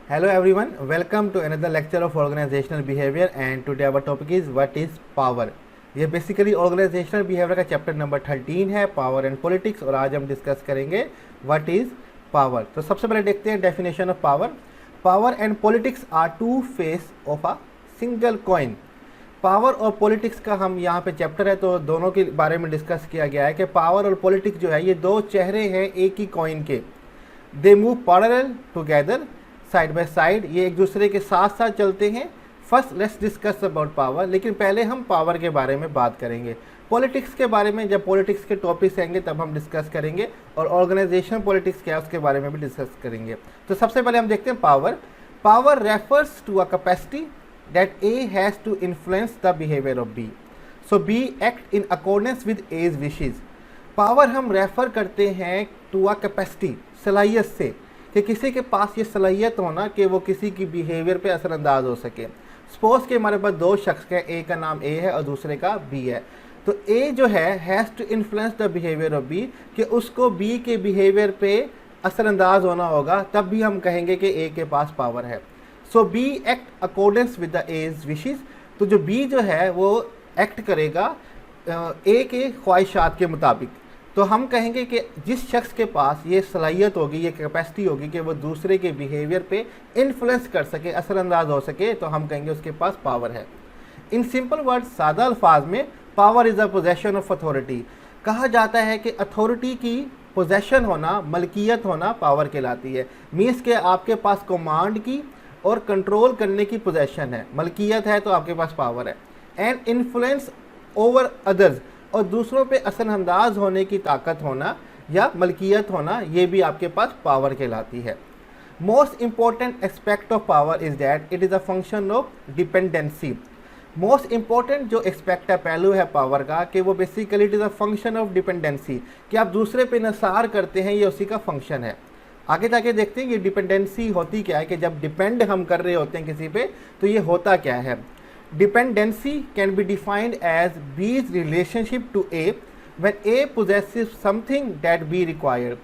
Hello everyone, welcome to another lecture of organizational behavior and today our topic is what is power। ये basically organisational behavior का chapter number 13 है, power and politics, और आज हम discuss करेंगे what is power. तो सबसे पहले देखते हैं definition of power. Power and politics are two face of a single coin. Power और पॉलिटिक्स का हम यहाँ पे चैप्टर है तो दोनों के बारे में डिस्कस किया गया है कि पावर और पॉलिटिक्स जो है ये दो चेहरे हैं एक ही कॉइन के। They move parallel together, side by side, ये एक दूसरे के साथ साथ चलते हैं। First let's discuss about power, लेकिन पहले हम पावर के बारे में बात करेंगे। पॉलिटिक्स के बारे में जब पॉलिटिक्स के टॉपिक्स आएंगे तब हम डिस्कस करेंगे, और ऑर्गेनाइजेशन पॉलिटिक्स क्या है उसके बारे में भी डिस्कस करेंगे। तो सबसे पहले हम देखते हैं power. Power refers to a capacity that A has to influence the behaviour of B, so B act in accordance with A's wishes. Power हम रेफर करते हैं टू अ कैपेसिटी, सलाहियत से, कि किसी के पास ये सलाहियत होना कि वो किसी की बिहेवियर पे असरअंदाज हो सके। सपोज कि हमारे पास दो शख्स हैं, ए का नाम ए है और दूसरे का बी है। तो ए जो है has to influence the behaviour of B, कि उसको बी के बिहेवियर पे असरअंदाज होना होगा, तब भी हम कहेंगे कि ए के पास पावर है। So B act accordance with the as wishes. तो जो बी जो है वो एक्ट करेगा ए के ख्वाहिशात के मुताबिक। तो हम कहेंगे कि जिस शख्स के पास ये सलाहियत होगी, ये कैपेसिटी होगी कि वो दूसरे के बिहेवियर पे इन्फ्लुएंस कर सके, असरअंदाज हो सके, तो हम कहेंगे उसके पास पावर है। इन सिंपल वर्ड, सादा अल्फाज में, power is a possession of authority. कहा जाता है कि अथॉरिटी की पोजेशन होना, मलकियत होना पावर कहलाती है। मीन्स के आपके पास कमांड की और कंट्रोल करने की पोजेशन है, मलकियत है, तो आपके पास पावर है। एंड इन्फ्लुएंस ओवर अदर्स, और दूसरों पे असरअंदाज होने की ताकत होना या मलकियत होना, ये भी आपके पास पावर कहलाती है। Most important aspect of power is that it is a function of dependency. Most important जो एस्पेक्ट है, पहलू है पावर का, कि वो basically it is a function of dependency, कि आप दूसरे पे इंसार करते हैं, ये उसी का फंक्शन है। आगे जाके देखते हैं ये डिपेंडेंसी होती क्या है, कि जब डिपेंड हम कर रहे होते हैं किसी पे तो ये होता क्या है। Dependency can be defined as B's relationship to A when A possesses something that B require।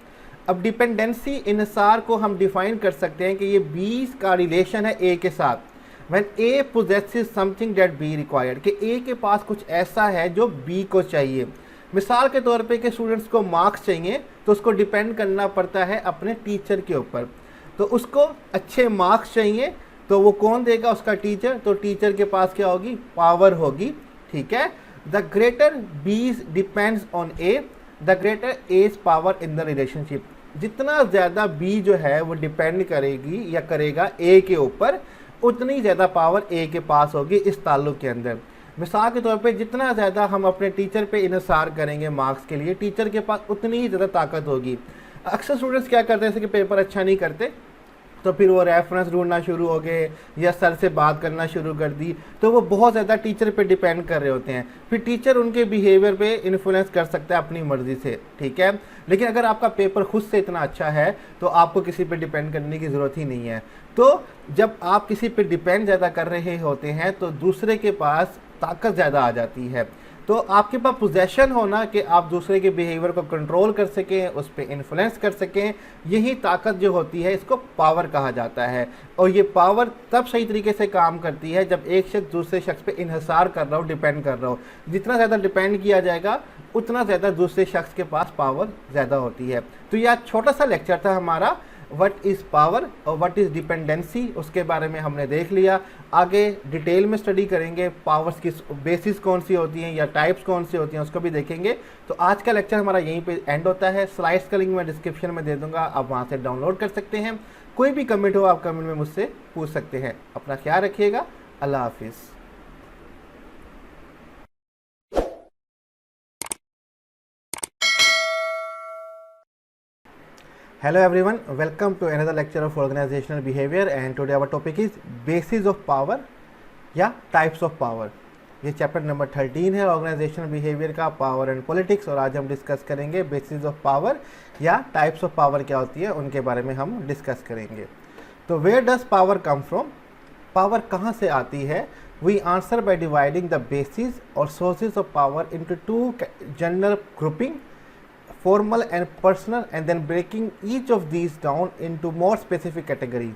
अब डिपेंडेंसी इन्सार को हम डिफाइन कर सकते हैं कि ये B का रिलेशन है A के साथ। when A possesses something that B required, कि A के पास कुछ ऐसा है जो B को चाहिए। मिसाल के तौर पे कि स्टूडेंट्स को मार्क्स चाहिए तो उसको डिपेंड करना पड़ता है अपने टीचर के ऊपर। तो उसको अच्छे मार्क्स चाहिए तो वो कौन देगा, उसका टीचर। तो टीचर के पास क्या होगी, पावर होगी, ठीक है। The greater B's depends on A, the greater A's power in the relationship. जितना ज़्यादा बी जो है वो डिपेंड करेगी या करेगा ए के ऊपर, उतनी ज़्यादा पावर ए के पास होगी इस ताल्लुक़ के अंदर। मिसाल के तौर पे जितना ज़्यादा हम अपने टीचर पे इन्हिसार करेंगे मार्क्स के लिए, टीचर के पास उतनी ही ज़्यादा ताकत होगी। अक्सर स्टूडेंट्स क्या करते हैं, जैसे कि पेपर अच्छा नहीं करते तो फिर वो रेफरेंस ढूंढना शुरू हो गए या सर से बात करना शुरू कर दी, तो वो बहुत ज़्यादा टीचर पे डिपेंड कर रहे होते हैं। फिर टीचर उनके बिहेवियर पे इन्फ्लुएंस कर सकता है अपनी मर्ज़ी से, ठीक है। लेकिन अगर आपका पेपर खुद से इतना अच्छा है तो आपको किसी पे डिपेंड करने की ज़रूरत ही नहीं है। तो जब आप किसी पे डिपेंड ज़्यादा कर रहे होते हैं तो दूसरे के पास ताकत ज़्यादा आ जाती है। तो आपके पास पोजेशन होना कि आप दूसरे के बिहेवियर को कंट्रोल कर सकें, उस पर इन्फ्लुएंस कर सकें, यही ताकत जो होती है इसको पावर कहा जाता है। और ये पावर तब सही तरीके से काम करती है जब एक शख्स दूसरे शख्स पे इन्हिसार कर रहा हो, डिपेंड कर रहा हो। जितना ज़्यादा डिपेंड किया जाएगा उतना ज़्यादा दूसरे शख्स के पास पावर ज़्यादा होती है। तो यह छोटा सा लेक्चर था हमारा, व्हाट इज़ पावर और व्हाट इज़ डिपेंडेंसी, उसके बारे में हमने देख लिया। आगे डिटेल में स्टडी करेंगे, पावर्स की बेसिस कौन सी होती हैं या टाइप्स कौन सी होती हैं उसको भी देखेंगे। तो आज का लेक्चर हमारा यहीं पे एंड होता है। स्लाइड्स का लिंक मैं डिस्क्रिप्शन में दे दूंगा, आप वहाँ से डाउनलोड कर सकते हैं। कोई भी कमेंट हो आप कमेंट में मुझसे पूछ सकते हैं। अपना ख्याल रखिएगा, अल्लाह हाफिज़। Hello everyone, welcome to another lecture of organizational behavior and today our topic is basis of power या types of power। ये चैप्टर नंबर 13 है ऑर्गेनाइजेशनल बिहेवियर का, पावर एंड पॉलिटिक्स, और आज हम डिस्कस करेंगे बेसिस ऑफ पावर या types of power क्या होती है उनके बारे में हम डिस्कस करेंगे। तो where does power come from, power कहाँ से आती है। We answer by dividing the basis और sources of power into two general grouping, formal and personal, and then breaking each of these down into more specific category।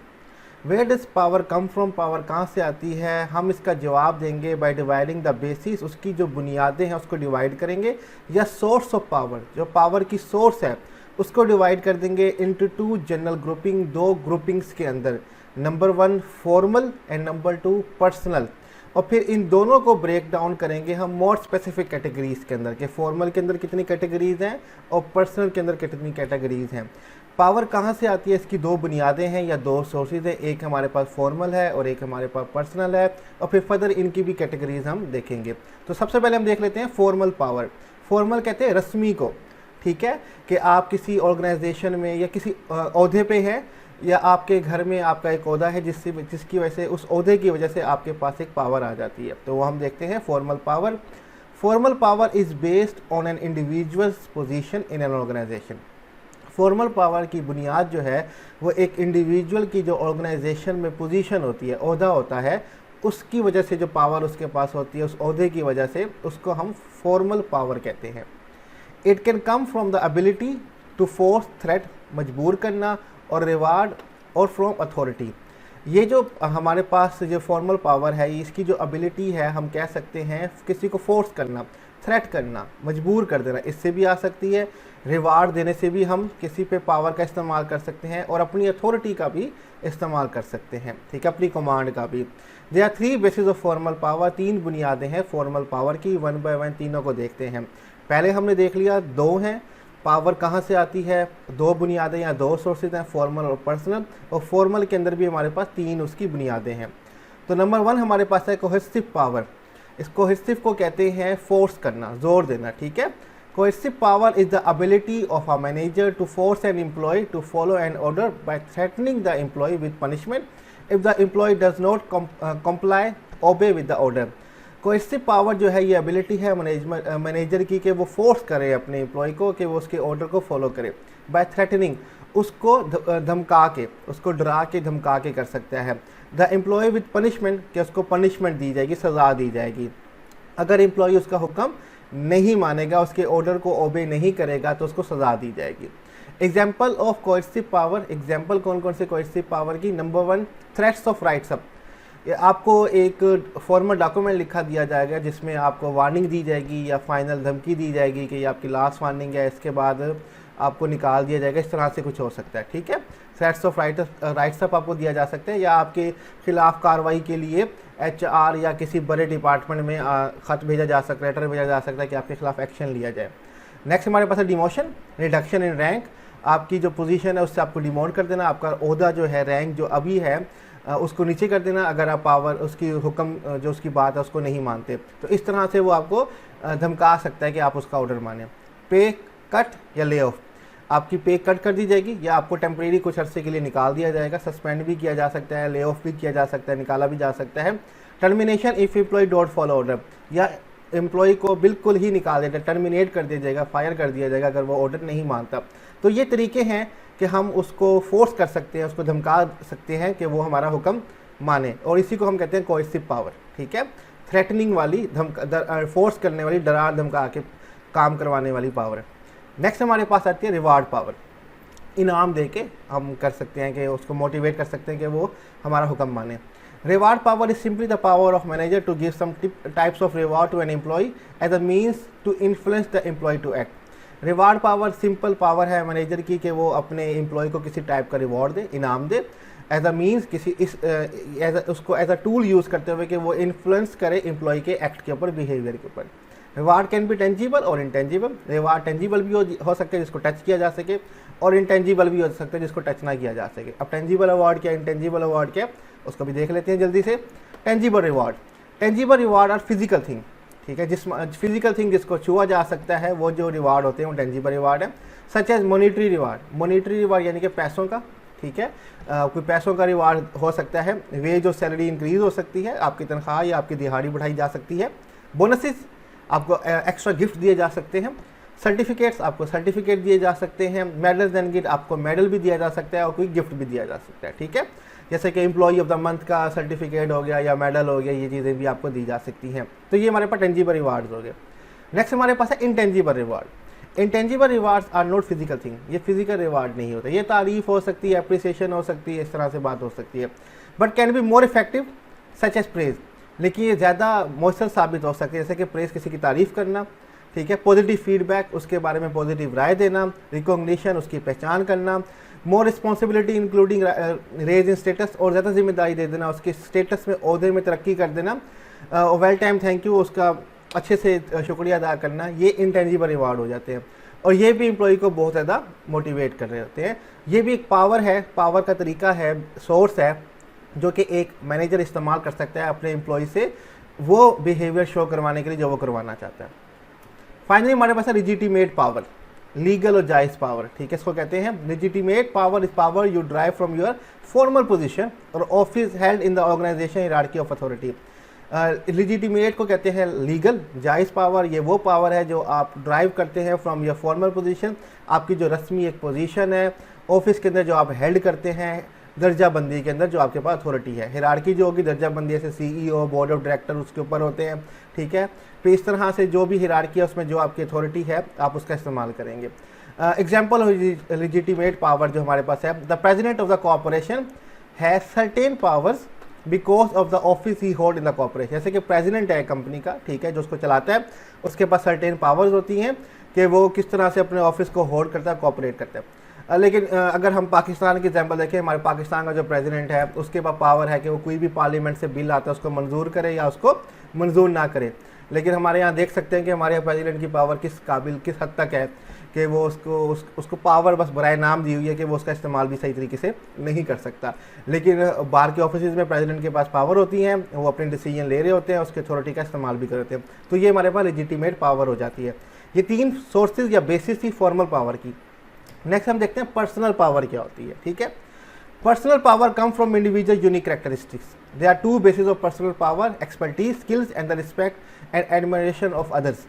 Where does power come from, power कहाँ से आती है? हम इसका जवाब देंगे bye dividing the basis, उसकी जो बुनियादें हैं उसको डिवाइड करेंगे, या सोर्स ऑफ पावर, जो पावर की सोर्स है उसको डिवाइड कर देंगे इनटू टू जनरल ग्रुपिंग, दो ग्रुपिंग्स के अंदर, number 1 formal and number 2 personal. और फिर इन दोनों को ब्रेक डाउन करेंगे हम मोर स्पेसिफिक कैटेगरीज के अंदर, कि फॉर्मल के अंदर कितनी कैटेगरीज हैं और पर्सनल के अंदर कितनी कैटेगरीज हैं। पावर कहाँ से आती है? इसकी दो बुनियादें हैं या दो सोर्सेज हैं, एक हमारे पास फॉर्मल है और एक हमारे पास पर्सनल है, और फिर फर्दर इनकी भी कैटेगरीज हम देखेंगे। तो सबसे पहले हम देख लेते हैं फॉर्मल पावर। फॉर्मल कहते हैं रस्मी को, ठीक है, कि आप किसी ऑर्गेनाइजेशन में या किसी ओहदे पे हैं, या आपके घर में आपका एक ओहदा है जिसकी वजह से, उस ओहदे की वजह से आपके पास एक पावर आ जाती है, तो वो हम देखते हैं formal power. Formal power is based on an individual's position in an organisation. Formal power की बुनियाद जो है वो एक इंडिविजुअल की जो ऑर्गेनाइजेशन में पोजीशन होती है, ओहदा होता है, उसकी वजह से जो पावर उसके पास होती है, उस ओहदे की वजह से, उसको हम फॉर्मल पावर कहते हैं। It can come from the ability to force threat, मजबूर करना, और रिवार्ड, और फ्रॉम अथॉरिटी। ये जो हमारे पास जो फॉर्मल पावर है, इसकी जो एबिलिटी है, हम कह सकते हैं किसी को फोर्स करना, थ्रेट करना, मजबूर कर देना, इससे भी आ सकती है। रिवार्ड देने से भी हम किसी पे पावर का इस्तेमाल कर सकते हैं, और अपनी अथॉरिटी का भी इस्तेमाल कर सकते हैं, ठीक है, अपनी कमांड का भी। There are 3 basis of formal power, 3 बुनियादें हैं फॉर्मल पावर की। 1 बाय 1 तीनों को देखते हैं। पहले हमने देख लिया 2 हैं, पावर कहाँ से आती है, 2 बुनियादें या 2 सोर्सेज हैं, फॉर्मल और पर्सनल, और फॉर्मल के अंदर भी हमारे पास 3 उसकी बुनियादें हैं। तो नंबर 1 हमारे पास है कोहेसिव पावर। इस कोहेसिव को कहते हैं फोर्स करना, जोर देना, ठीक है। Coercive power is the ability of a manager to force an employee to follow an order by threatening the employee with punishment if the employee does not comply obey with the order. Coercive power जो है ये ability है manager की, कि वो force करे अपने employ को कि वो उसके ऑर्डर को फॉलो करे, बाय थ्रेटनिंग, उसको धमका के, उसको डरा के धमका के कर सकता है। द एम्प्लॉय विद पनिशमेंट, कि उसको पनिशमेंट दी जाएगी, सज़ा दी जाएगी। अगर एम्प्लॉय उसका हुक्म नहीं मानेगा, उसके ऑर्डर को ओबे नहीं करेगा, तो उसको सज़ा दी जाएगी। Example of cohesive power, example कौन कौन से कोहेसिव पावर की? Number 1 threats of rights up. आपको एक फॉर्मल डॉक्यूमेंट लिखा दिया जाएगा जिसमें आपको वार्निंग दी जाएगी या फाइनल धमकी दी जाएगी कि ये आपकी लास्ट वार्निंग है, इसके बाद आपको निकाल दिया जाएगा, इस तरह से कुछ हो सकता है, ठीक है। थ्रेट्स ऑफ राइट्स अप आपको दिया जा सकता है, या आपके खिलाफ कार्रवाई के लिए HR या किसी बड़े डिपार्टमेंट में ख़त भेजा जा सकता है, लेटर भेजा जा सकता है कि आपके खिलाफ एक्शन लिया जाए। नेक्स्ट हमारे पास है डिमोशन, रिडक्शन इन रैंक। आपकी जो पोजीशन है उससे आपको डिमोट कर देना, आपका ओहदा जो है, रैंक जो अभी है, उसको नीचे कर देना, अगर आप पावर, उसकी हुक्म जो उसकी बात है उसको नहीं मानते, तो इस तरह से वो आपको धमका सकता है कि आप उसका ऑर्डर माने। पे कट या ले ऑफ, आपकी पे कट कर दी जाएगी, या आपको टेम्परेरी कुछ अरसे के लिए निकाल दिया जाएगा, सस्पेंड भी किया जा सकता है, ले ऑफ भी किया जा सकता है, निकाला भी जा सकता है। Termination if employ don't follow order, या एम्प्लॉय को बिल्कुल ही निकाल देता, टर्मिनेट कर दिया जाएगा, फायर कर दिया जाएगा अगर वो ऑर्डर नहीं मानता। तो ये तरीके हैं कि हम उसको फोर्स कर सकते हैं, उसको धमका सकते हैं कि वो हमारा हुक्म माने, और इसी को हम कहते हैं कोहेसिव पावर, ठीक है। थ्रेटनिंग वाली, फोर्स करने वाली, डरा धमका के काम करवाने वाली पावर। नेक्स्ट हमारे पास आती है रिवार्ड पावर। इनाम दे के हम कर सकते हैं कि उसको मोटिवेट कर सकते हैं कि वो हमारा हुक्म माने। Reward power is simply the power of manager to give some types of reward to an employ as a means to influence the employ to act. Reward power simple power है manager की कि वो अपने employ को किसी type का reward दे, इनाम दे, as a means किसी उसको एज अ टूल यूज़ करते हुए कि वो इन्फ्लुएंस करे एम्प्लॉय के एक्ट के ऊपर, बिहेवियर के ऊपर। रिवार्ड कैन बी टेंजिबल और इनटेंजिबल। रिवार्ड टेंजिबल भी हो सकते हैं जिसको टच किया जा सके, और इनटेंजिबल भी हो सकते हैं जिसको टच ना किया जा सके। अब टेंजिबल अवार्ड क्या, इनटेंजिबल अवार्ड क्या, उसको भी देख लेते हैं जल्दी से। Tangible reward, tangible reward are physical thing, ठीक है, जिस फिजिकल थिंग जिसको छुआ जा सकता है, वो जो रिवार्ड होते हैं वो टेंजिबल रिवार्ड है। Such as monetary reward, monetary reward यानी कि पैसों का, ठीक है, कोई पैसों का रिवार्ड हो सकता है, वेज और सैलरी इंक्रीज हो सकती है, आपकी तनख्वाह या आपकी दिहाड़ी बढ़ाई जा सकती है। बोनसेस, आपको एक्स्ट्रा गिफ्ट दिए जा सकते हैं। सर्टिफिकेट्स, आपको सर्टिफिकेट दिए जा सकते हैं। मेडल्स एंड गिफ्ट, आपको मेडल भी दिया जा सकता है और कोई गिफ्ट भी दिया जा सकता है, ठीक है, जैसे कि एम्प्लॉय ऑफ द मंथ का सर्टिफिकेट हो गया या मेडल हो गया, ये चीज़ें भी आपको दी जा सकती हैं। तो ये हमारे पास टेंजिबल रिवार्ड्स हो गए। नेक्स्ट हमारे पास है intangible reward. Intangible rewards are not physical thing, ये फिजिकल रिवार्ड नहीं होता, ये तारीफ हो सकती है, अप्रिसिएशन हो सकती है, इस तरह से बात हो सकती है, but can be more effective such as praise, लेकिन ये ज़्यादा मौसर साबित हो सकती है, जैसे कि प्रेज किसी की तारीफ़ करना, ठीक है, पॉजिटिव फीडबैक, उसके बारे में पॉजिटिव राय देना, रिकॉग्निशन, उसकी पहचान करना, more responsibility including raise in status, और ज़्यादा जिम्मेदारी दे देना, उसके स्टेटस में ओहदे में तरक्की कर देना, वेल टाइम थैंक यू, उसका अच्छे से शुक्रिया अदा करना, ये इंटेंजिबल रिवार्ड हो जाते हैं, और ये भी एम्प्लॉय को बहुत ज़्यादा मोटिवेट कर रहे होते हैं। ये भी एक पावर है, पावर का तरीका है, सोर्स है, जो कि एक मैनेजर इस्तेमाल कर सकता है अपने एम्प्लॉय से वो बिहेवियर शो करवाने के लिए जो वो करवाना चाहता है। फाइनली हमारे पास है लेजिटिमेट पावर, लीगल और जायज़ पावर, ठीक है, इसको कहते हैं legitimate power is power you drive from your formal position और office held in the organisation hierarchy of authority. Legitimate को कहते हैं लीगल, जायज़ पावर ये वो पावर है जो आप ड्राइव करते हैं फ्रॉम योर फॉर्मल पोजीशन, आपकी जो रस्मी एक पोजीशन है ऑफिस के अंदर जो आप हेल्ड करते हैं, दर्जा बंदी के अंदर जो आपके पास अथॉरिटी है, हायरार्की जो होगी दर्जा बंदी जैसे सीईओ, बोर्ड ऑफ डायरेक्टर उसके ऊपर होते हैं, ठीक है, तो इस तरह से जो भी हायरार्की है उसमें जो आपकी अथॉरिटी है आप उसका इस्तेमाल करेंगे। एग्जाम्पल लेजिटिमेट पावर जो हमारे पास है, the president of the corporation has certain powers because of the office he hold in the corporation, जैसे कि प्रेजिडेंट है कंपनी का, ठीक है, जो उसको चलाता है, उसके पास सर्टेन पावर्स होती हैं कि वो किस तरह से अपने ऑफिस को होल्ड करता है, कॉपरेट करता है। लेकिन अगर हम पाकिस्तान की एग्जांपल देखें, हमारे पाकिस्तान का जो प्रेसिडेंट है उसके पास पावर है कि वो कोई भी पार्लियामेंट से बिल आता है उसको मंजूर करे या उसको मंजूर ना करे, लेकिन हमारे यहाँ देख सकते हैं कि हमारे प्रेसिडेंट की पावर किस काबिल किस हद तक है कि वो उसको पावर बस बराए नाम दी हुई है कि वो उसका इस्तेमाल भी सही तरीके से नहीं कर सकता, लेकिन बाहर के ऑफिस में प्रेसिडेंट के पास पावर होती हैं, वो अपने डिसीजन ले रहे होते हैं, उसके अथॉरिटी का इस्तेमाल भी करते हैं, तो ये हमारे पास लेजिटिमेट पावर हो जाती है। ये 3 सोर्सेज या बेसिस थी फॉर्मल पावर की। नेक्स्ट हम देखते हैं पर्सनल पावर क्या होती है, ठीक है। Personal power come from individual unique characteristics, they are 2 basis of personal power, expertise, skills and the respect and admiration of others.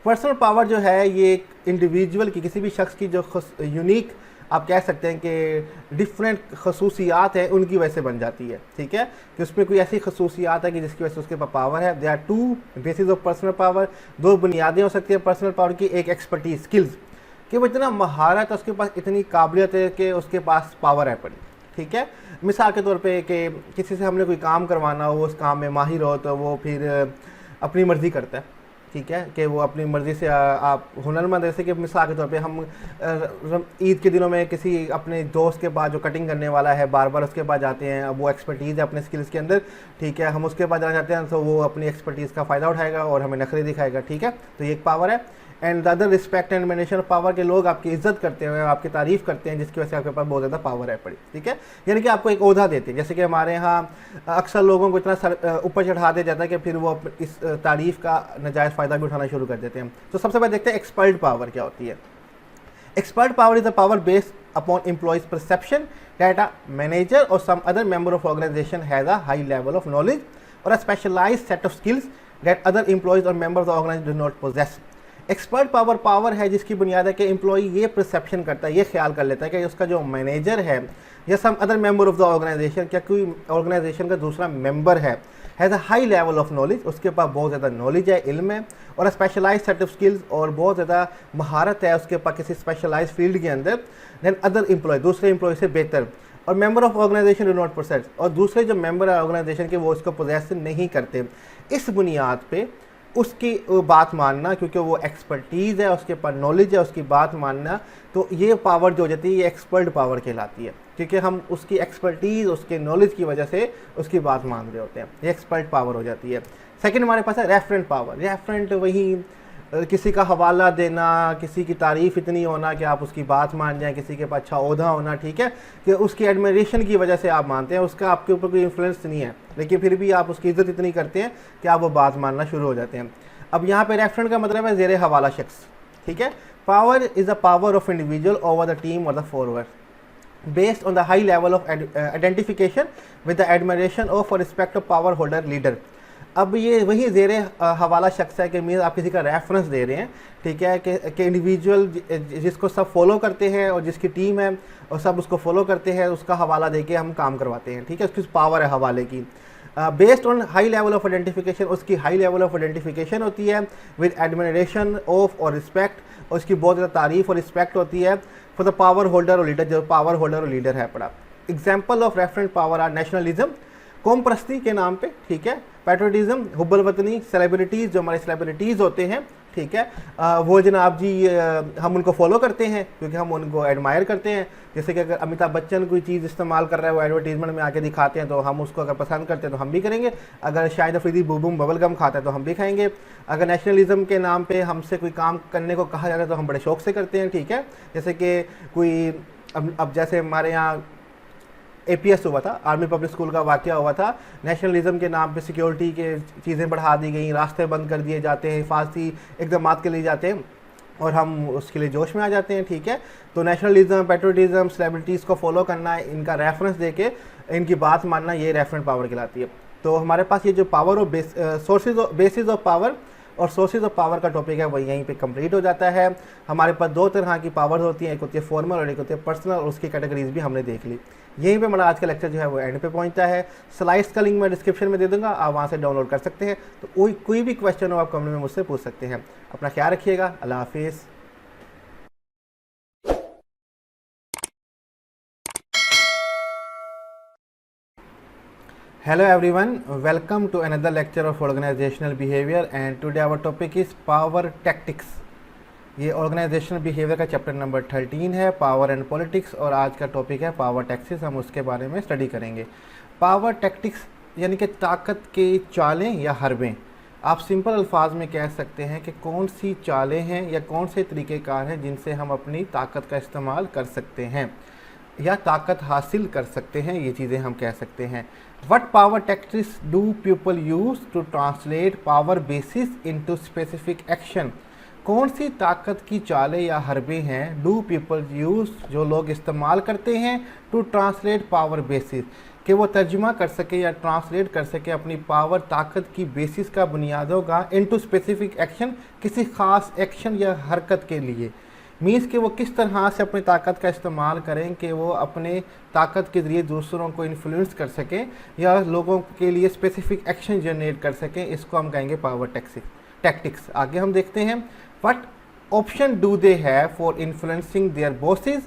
Personal power जो है ये एक इंडिविजुअल की, किसी भी शख्स की जो यूनिक आप कह सकते हैं कि डिफरेंट खसूसियात हैं उनकी वजह से बन जाती है, ठीक है, कि उसमें कोई ऐसी खसूसियात है कि जिसकी वजह से उसके पास पावर है। They are 2 basis of personal power, 2 बुनियादें हो सकती है पर्सनल पावर की, एक एक्सपर्टीज, स्किल्स कि वो इतना महारत है, उसके पास इतनी काबिलियत है कि उसके पास पावर है पड़ी, ठीक है। मिसाल के तौर पे कि किसी से हमने कोई काम करवाना हो, उस काम में माहिर हो, तो वो फिर अपनी मर्ज़ी करता है, ठीक है, कि वो अपनी मर्ज़ी से आप हुनरमंद, जैसे कि मिसाल के तौर पे हम ईद के दिनों में किसी अपने दोस्त के पास जो कटिंग करने वाला है बार बार उसके पास जाते हैं, अब वो एक्सपर्टीज़ है अपने स्किल्स के अंदर, ठीक है, हम उसके पास जाना चाहते हैं तो वो अपनी एक्सपर्टीज़ का फ़ायदा उठाएगा और हमें नखरे दिखाएगा, ठीक है, तो ये एक पावर है। And the other respect and admiration of power, के लोग आपकी इज्जत करते हैं, आपकी तारीफ़ करते हैं, जिसकी वजह से आपके पास बहुत ज़्यादा पावर है पड़ी, ठीक है, यानी कि आपको एक ओहदा देते हैं, जैसे कि हमारे यहाँ अक्सर लोगों को इतना ऊपर चढ़ा दिया जाता है कि फिर वो इस तारीफ़ का नाजायज़ फ़ायदा भी उठाना शुरू कर देते हैं। तो सबसे पहले देखते हैं एक्सपर्ट पावर क्या होती है। Expert power is a power based upon employees perception that a manager और some other member of organisation has a high level of knowledge और a specialised set of skills that other employees और member of the organisation do not possess. Expert power है जिसकी बुनियाद है कि employ ये perception करता है, ये ख्याल कर लेता है कि उसका जो मैनेजर है या some other member of the organization, क्या कोई ऑर्गेनाइजेशन का दूसरा मेंबर है, has a high level of knowledge, उसके पास बहुत ज़्यादा नॉलेज है, इल्म है, और स्पेशलाइज सेट ऑफ स्किल्स, और बहुत ज़्यादा महारत है उसके पास किसी स्पेशलाइज फील्ड के अंदर, दैन अदर एम्प्लॉय, दूसरे एम्प्लॉय से बेहतर, और member of organization do not possess, और दूसरे जो मेंबर है ऑर्गेनाइजेशन के वो इसको पोजेस नहीं करते। इस बुनियाद पे उसकी बात मानना, क्योंकि वो एक्सपर्टीज़ है, उसके पास नॉलेज है, उसकी बात मानना, तो ये पावर जो हो जाती है ये एक्सपर्ट पावर कहलाती है, क्योंकि हम उसकी एक्सपर्टीज़, उसके नॉलेज की वजह से उसकी बात मान रहे होते हैं, ये एक्सपर्ट पावर हो जाती है। सेकंड हमारे पास है रेफरेंट पावर। रेफरेंट वही किसी का हवाला देना, किसी की तारीफ़ इतनी होना कि आप उसकी बात मान जाएं, किसी के पास अच्छा ओहदा होना, ठीक है, कि उसकी एडमिरेशन की वजह से आप मानते हैं, उसका आपके ऊपर कोई इन्फ्लुएंस नहीं है, लेकिन फिर भी आप उसकी इज़्ज़त इतनी करते हैं कि आप वो बात मानना शुरू हो जाते हैं। अब यहाँ पे रेफरेंट का मतलब है ज़ेरे हवाला शख्स, ठीक है। Power is the power of individual over the team और the forward based on the high level of identification with the admiration of और respect of power holder leader. अब ये वही ज़ेरे हवाला शख्स है कि मीन्स आप किसी का रेफरेंस दे रहे हैं, ठीक है, कि इंडिविजुअल जिसको सब फॉलो करते हैं और जिसकी टीम है और सब उसको फॉलो करते हैं, उसका हवाला दे के हम काम करवाते हैं, ठीक है, उसकी पावर है हवाले की। Based on high level of identification, उसकी हाई लेवल ऑफ आइडेंटिफिकेशन होती है विद एडमिरेशन ऑफ और रिस्पेक्ट, और उसकी बहुत ज़्यादा तारीफ और रिस्पेक्ट होती है फॉर द पावर होल्डर और लीडर, जो पावर होल्डर और लीडर है पड़ा। Example of referent power are nationalism, कौम परस्ती के नाम पे, ठीक है, पैट्रियटिज्म, हुब्बुल वतनी, सेलिब्रिटीज़, जो हमारे सेलिब्रिटीज़ होते हैं, ठीक है, वो जनाब जी हम उनको फॉलो करते हैं क्योंकि हम उनको एडमायर करते हैं। जैसे कि अगर अमिताभ बच्चन कोई चीज़ इस्तेमाल कर रहा है, वो एडवर्टीजमेंट में आके दिखाते हैं, तो हम उसको अगर पसंद करते हैं तो हम भी करेंगे। अगर शाहिद अफरीदी बूबूम बबल गम खाता है तो हम भी खाएंगे। अगर नेशनलिज्म के नाम पे हमसे कोई काम करने को कहा जाता है तो हम बड़े शौक से करते हैं, ठीक है। जैसे कि कोई अब जैसे हमारे यहाँ APS हुआ था, आर्मी पब्लिक स्कूल का वाक़या हुआ था, नेशनलिज्म के नाम पे सिक्योरिटी के चीज़ें बढ़ा दी गई, रास्ते बंद कर दिए जाते हैं, हिफाजती इक़दाम के लिए जाते हैं और हम उसके लिए जोश में आ जाते हैं, ठीक है। तो नेशनलिज्म, पैट्रियटिज्म, सेलिब्रिटीज़ को फॉलो करना, इनका रेफरेंस दे के इनकी बात मानना, ये रेफरेंट पावर कहलाती है। तो हमारे पास ये जो power of basis of power और सोर्सेज ऑफ पावर का टॉपिक है वो यहीं पे कंप्लीट हो जाता है। हमारे पास दो तरह की पावर होती हैं, एक होती है फॉर्मल और एक होती है पर्सनल, और उसकी कैटेगरीज भी हमने देख ली। यहीं पे हमारा आज का लेक्चर जो है वो एंड पे पहुंचता है। स्लाइड्स का लिंक मैं डिस्क्रिप्शन में दे दूंगा, आप वहाँ से डाउनलोड कर सकते हैं। तो कोई भी क्वेश्चन हो आप कमेंट में मुझसे पूछ सकते हैं। अपना ख्याल रखिएगा, अल्लाह हाफिज़। Hello everyone, welcome to another lecture of organizational behavior and today our topic is power tactics। ये ऑर्गेनाइजेशनल बिहेवियर का चैप्टर नंबर 13 है, पावर एंड पॉलिटिक्स, और आज का टॉपिक है पावर टैक्टिक्स। हम उसके बारे में स्टडी करेंगे। पावर टैक्टिक्स यानी कि ताकत के चालें या हरबें। आप सिंपल अल्फाज में कह सकते हैं कि कौन सी चालें हैं या कौन से तरीक़ेकार हैं जिनसे हम अपनी ताकत का इस्तेमाल कर सकते हैं या ताकत हासिल कर सकते हैं, ये चीज़ें हम कह सकते हैं। What power tactics do people use to translate power basis into specific action? कौन सी ताकत की चालें या हरबे हैं do people use, जो लोग इस्तेमाल करते हैं to translate power basis, कि वो तर्जुमा कर सके या ट्रांसलेट कर सके अपनी पावर ताकत की बेसिस का, बुनियादों का, into specific action, किसी ख़ास एक्शन या हरकत के लिए। मीन्स कि वो किस तरह से अपनी ताकत का इस्तेमाल करें कि वो अपने ताकत के ज़रिए दूसरों को इन्फ्लुएंस कर सकें या लोगों के लिए स्पेसिफिक एक्शन जनरेट कर सकें। इसको हम कहेंगे पावर टैक्टिक्स। आगे हम देखते हैं, what option do they have for influencing their bosses,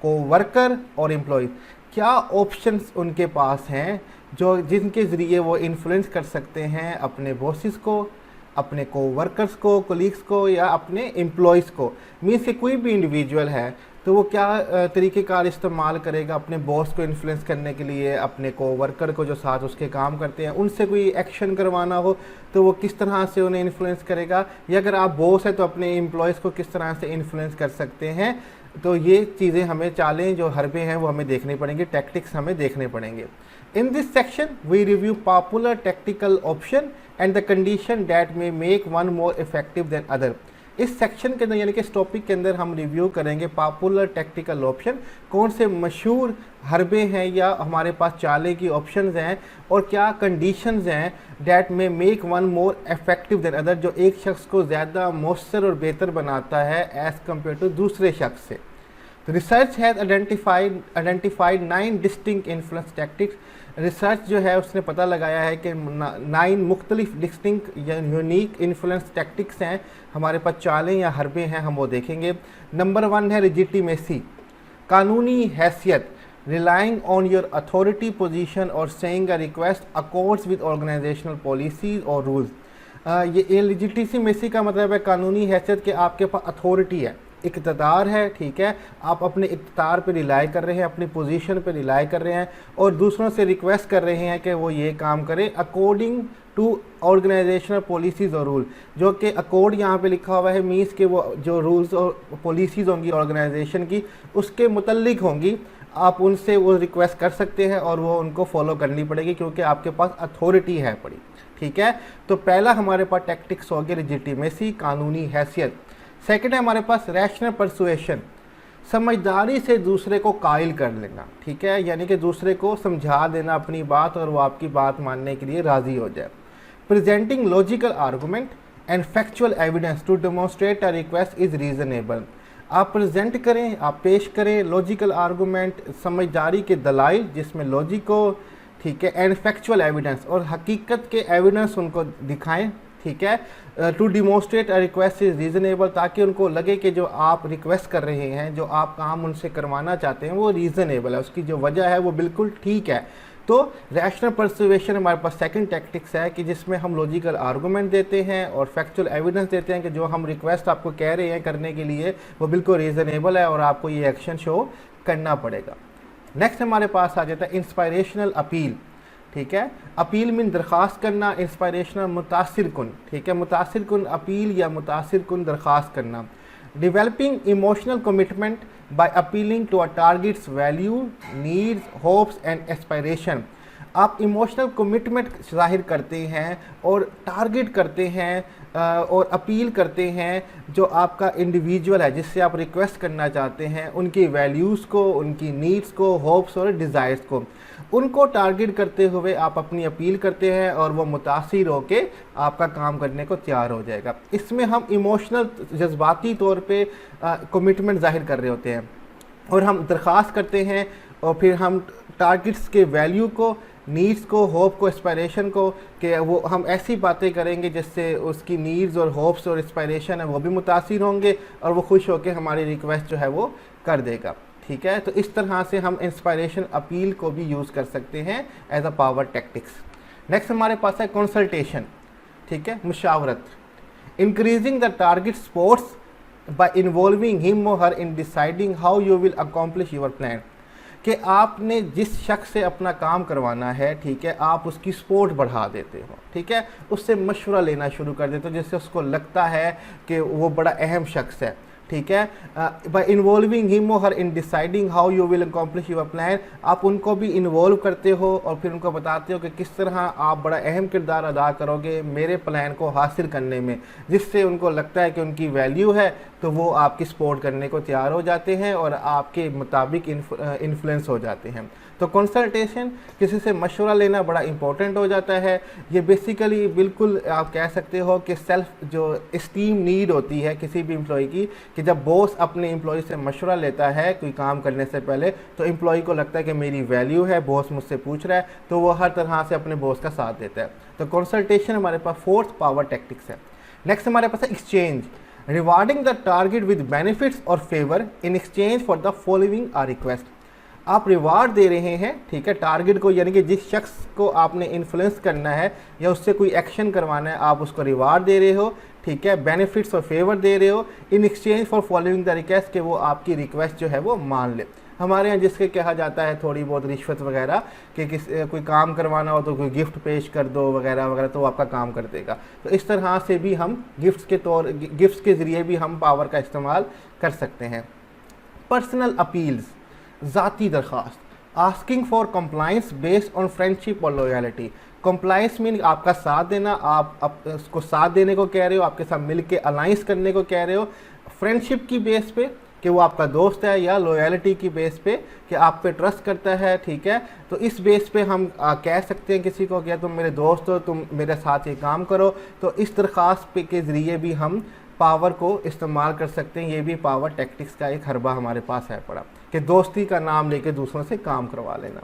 coworker और एम्प्लॉयज़। क्या ऑप्शंस उनके पास हैं जो जिनके ज़रिए वो इन्फ्लुएंस कर सकते हैं अपने बॉसेस को, अपने कोवर्कर्स को, कोलीग्स को या अपने एम्प्लॉयज़ को। मीन्स कि कोई भी इंडिविजुअल है तो वो क्या तरीक़ेकार इस्तेमाल करेगा अपने बॉस को इन्फ्लुएंस करने के लिए, अपने कोवर्कर को जो साथ उसके काम करते हैं उनसे कोई एक्शन करवाना हो तो वो किस तरह से उन्हें इन्फ्लुएंस करेगा, या अगर आप बॉस है तो अपने एम्प्लॉयज़ को किस तरह से इन्फ्लुएंस कर सकते हैं। तो ये चीज़ें हमें, चालें जो हरबे हैं वो हमें देखनी पड़ेंगी, टैक्टिक्स हमें देखने पड़ेंगे। In this section, we review popular tactical option and the condition that may make one more effective than other। इस सेक्शन के अंदर यानी कि इस टॉपिक के अंदर हम रिव्यू करेंगे पॉपुलर टेक्टिकल ऑप्शन, कौन से मशहूर हरबे हैं या हमारे पास चाले की ऑप्शंस हैं और क्या कंडीशंस हैं that may make one more effective than other, जो एक शख्स को ज़्यादा मौसर और बेहतर बनाता है एज़ कम्पेयर टू दूसरे शख्स से। Research has identified 9 distinct influence tactics. Research जो है उसने पता लगाया है कि 9 मुख्तलिफ डिस्टिंक्ट या यूनिक इन्फ्लुएंस टैक्टिक्स हैं, हमारे पास चालें या हरबे हैं, हम वो देखेंगे। नंबर 1 है लेजिटिमेसी, कानूनी हैसियत, relying on your authority position और saying a request accords with organisational policies और रूल्स। ये लेजिटिमेसी का मतलब है कानूनी हैसियत कि आपके पास अथॉरिटी है, इक़्तिदार है, ठीक है, आप अपने इक़्तिदार पे रिलाई कर रहे हैं, अपनी पोजीशन पे रिलाई कर रहे हैं और दूसरों से रिक्वेस्ट कर रहे हैं कि वो ये काम करें अकॉर्डिंग टू ऑर्गेनाइजेशनल पॉलिसीज़ और रूल। जो कि अकॉर्ड यहाँ पे लिखा हुआ है, मीन्स कि वो जो रूल्स और पॉलिसीज़ होंगी ऑर्गेनाइजेशन की उसके मुतल्लिक होंगी, आप उनसे वो रिक्वेस्ट कर सकते हैं और वो उनको फॉलो करनी पड़ेगी क्योंकि आपके पास अथॉरिटी है पड़ी, ठीक है। तो पहला हमारे पास टैक्टिक्स हो गया लेजिटिमेसी, कानूनी हैसियत। सेकंड है हमारे पास रैशनल परसुएशन, समझदारी से दूसरे को कायल कर लेना, ठीक है, यानी कि दूसरे को समझा देना अपनी बात और वो आपकी बात मानने के लिए राज़ी हो जाए। Presenting logical argument and factual evidence to demonstrate a request is reasonable. आप प्रेजेंट करें, आप पेश करें लॉजिकल आर्गूमेंट, समझदारी के दलाइल जिसमें लॉजिक हो, ठीक है, एंड फैक्चुअल एविडेंस, और हकीकत के एविडेंस उनको दिखाएं, ठीक है, to demonstrate a request is reasonable, ताकि उनको लगे कि जो आप रिक्वेस्ट कर रहे हैं, जो आप काम उनसे करवाना चाहते हैं वो रीज़नेबल है, उसकी जो वजह है वो बिल्कुल ठीक है। तो रैशनल परसुएशन हमारे पास सेकंड टैक्टिक्स है कि जिसमें हम लॉजिकल आर्गूमेंट देते हैं और फैक्चुअल एविडेंस देते हैं कि जो हम रिक्वेस्ट आपको कह रहे हैं करने के लिए वो बिल्कुल रीज़नेबल है और आपको ये एक्शन शो करना पड़ेगा। नेक्स्ट हमारे पास आ जाता है इंस्पायरेशनल अपील, ठीक है। अपील मीन दरख्वास्त करना, इंस्पायरेशनल मुतासिर कुन, ठीक है, मुतासिर कुन अपील या मुतासिर कुन दरख्वास्त करना। Developing emotional commitment by appealing to a targets value, needs, hopes and aspiration. आप इमोशनल कमिटमेंट जाहिर करते हैं और टारगेट करते हैं और अपील करते हैं जो आपका इंडिविजुअल है जिससे आप रिक्वेस्ट करना चाहते हैं, उनकी वैल्यूज़ को, उनकी नीड्स को, होप्स और डिज़ायर्स को, उनको टारगेट करते हुए आप अपनी अपील करते हैं और वो मुतासिर होके आपका काम करने को तैयार हो जाएगा। इसमें हम इमोशनल जज्बाती तौर पे कमिटमेंट जाहिर कर रहे होते हैं और हम दरख्वास्त करते हैं और फिर हम टारगेट्स के वैल्यू को, नीड्स को, होप को, एस्पायरेशन को, कि वो हम ऐसी बातें करेंगे जिससे उसकी नीड्स और होप्स और एस्पायरेशन है वो भी मुतासिर होंगे और वो खुश होकर हमारी रिक्वेस्ट जो है वो कर देगा, ठीक है। तो इस तरह से हम इंस्पायरेशन अपील को भी यूज़ कर सकते हैं as a power tactics. Next हमारे पास है कंसल्टेशन, ठीक है, मुशावरत। Increasing the target sports by involving him और her in deciding how you will accomplish your plan, कि आपने जिस शख्स से अपना काम करवाना है, ठीक है, आप उसकी सपोर्ट बढ़ा देते हो, ठीक है, उससे मशवरा लेना शुरू कर देते हो जिससे उसको लगता है कि वो बड़ा अहम शख्स है, ठीक है। बाय इन्वॉल्विंग हिम और her in deciding how you will accomplish your plan, आप उनको भी इन्वॉल्व करते हो और फिर उनको बताते हो कि किस तरह आप बड़ा अहम किरदार अदा करोगे मेरे प्लान को हासिल करने में, जिससे उनको लगता है कि उनकी वैल्यू है, तो वो आपकी सपोर्ट करने को तैयार हो जाते हैं और आपके मुताबिक इन्फ्लुएंस हो जाते हैं। तो कंसल्टेशन, किसी से मशवरा लेना बड़ा इंपॉर्टेंट हो जाता है। ये बेसिकली बिल्कुल आप कह सकते हो कि सेल्फ जो इस्टीम नीड होती है किसी भी एम्प्लॉय की, कि जब बॉस अपने एम्प्लॉय से मशवरा लेता है कोई काम करने से पहले, तो एम्प्लॉय को लगता है कि मेरी वैल्यू है, बॉस मुझसे पूछ रहा है, तो वो हर तरह से अपने बॉस का साथ देता है। तो कंसल्टेशन हमारे पास फोर्थ पावर टैक्टिक्स है। नेक्स्ट हमारे पास है exchange, rewarding the target with benefits और favour in exchange for the following a request. आप रिवार्ड दे रहे हैं, ठीक है, टारगेट को, यानी कि जिस शख्स को आपने इन्फ्लुएंस करना है या उससे कोई एक्शन करवाना है, आप उसको रिवार्ड दे रहे हो, ठीक है, बेनिफिट्स और फेवर दे रहे हो इन exchange for following the request, कि वो आपकी रिक्वेस्ट जो है वो मान ले। हमारे यहाँ जिसके कहा जाता है थोड़ी बहुत रिश्वत वगैरह, कि कोई काम करवाना हो तो कोई गिफ्ट पेश कर दो वगैरह वगैरह, तो वो आपका काम कर देगा। तो इस तरह से भी हम गिफ्ट्स के ज़रिए भी हम पावर का इस्तेमाल कर सकते हैं। पर्सनल अपील्स, ज़ाती दरख्वास्त, asking for compliance based on friendship और लॉयल्टी। कंप्लाइंस मीन आपका साथ देना, आप उसको साथ देने को कह रहे हो, आपके साथ मिल के अलाइंस करने को कह रहे हो, फ्रेंडशिप की बेस पे कि वो आपका दोस्त है, या लॉयल्टी की बेस पे कि आप पे ट्रस्ट करता है, ठीक है। तो इस बेस पे हम कह सकते हैं किसी को कि तुम मेरे दोस्त हो, तुम मेरे साथ ये काम करो। तो इस दरख्वास्त पे के ज़रिए भी हम पावर को इस्तेमाल कर सकते हैं। ये भी पावर टैक्टिक्स का एक हरबा हमारे पास है पड़ा, कि दोस्ती का नाम लेके दूसरों से काम करवा लेना।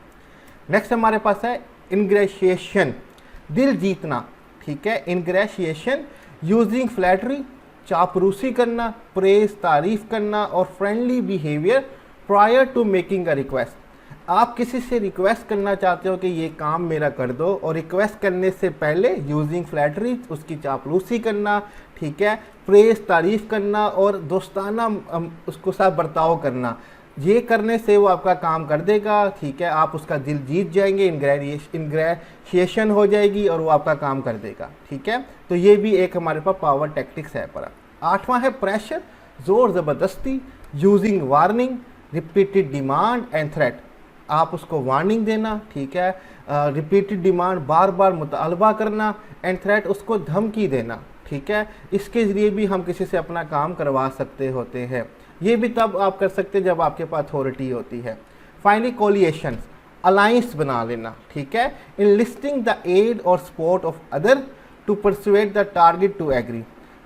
नेक्स्ट हमारे पास है इंग्रेशिएशन, दिल जीतना, ठीक है, इंग्रेशिएशन, यूजिंग फ्लैटरी, चापरूसी करना, प्रेज, तारीफ करना और friendly behavior prior to making a request. आप किसी से रिक्वेस्ट करना चाहते हो कि ये काम मेरा कर दो, और रिक्वेस्ट करने से पहले यूजिंग फ्लैटरी, उसकी चापलूसी करना, ठीक है, प्रेज, तारीफ करना और दोस्ताना उसको साथ बर्ताव करना, ये करने से वो आपका काम कर देगा, ठीक है, आप उसका दिल जीत जाएंगे, इंग्रेशिएशन हो जाएगी और वो आपका काम कर देगा, ठीक है। तो ये भी एक हमारे पास पावर टैक्टिक्स है पर। आठवां है प्रेशर, ज़ोर ज़बरदस्ती, using warning, repeated demand and threat. आप उसको वार्निंग देना, ठीक है, रिपीटेड डिमांड, बार बार मुतालबा करना, एंड थ्रेट, उसको धमकी देना, ठीक है। इसके ज़रिए भी हम किसी से अपना काम करवा सकते होते हैं। ये भी तब आप कर सकते हैं जब आपके पास अथॉरिटी होती है। फाइनली कोलिएशन, अलाइंस बना लेना, ठीक है, इनलिस्टिंग द एड और support of other to persuade the target to agree,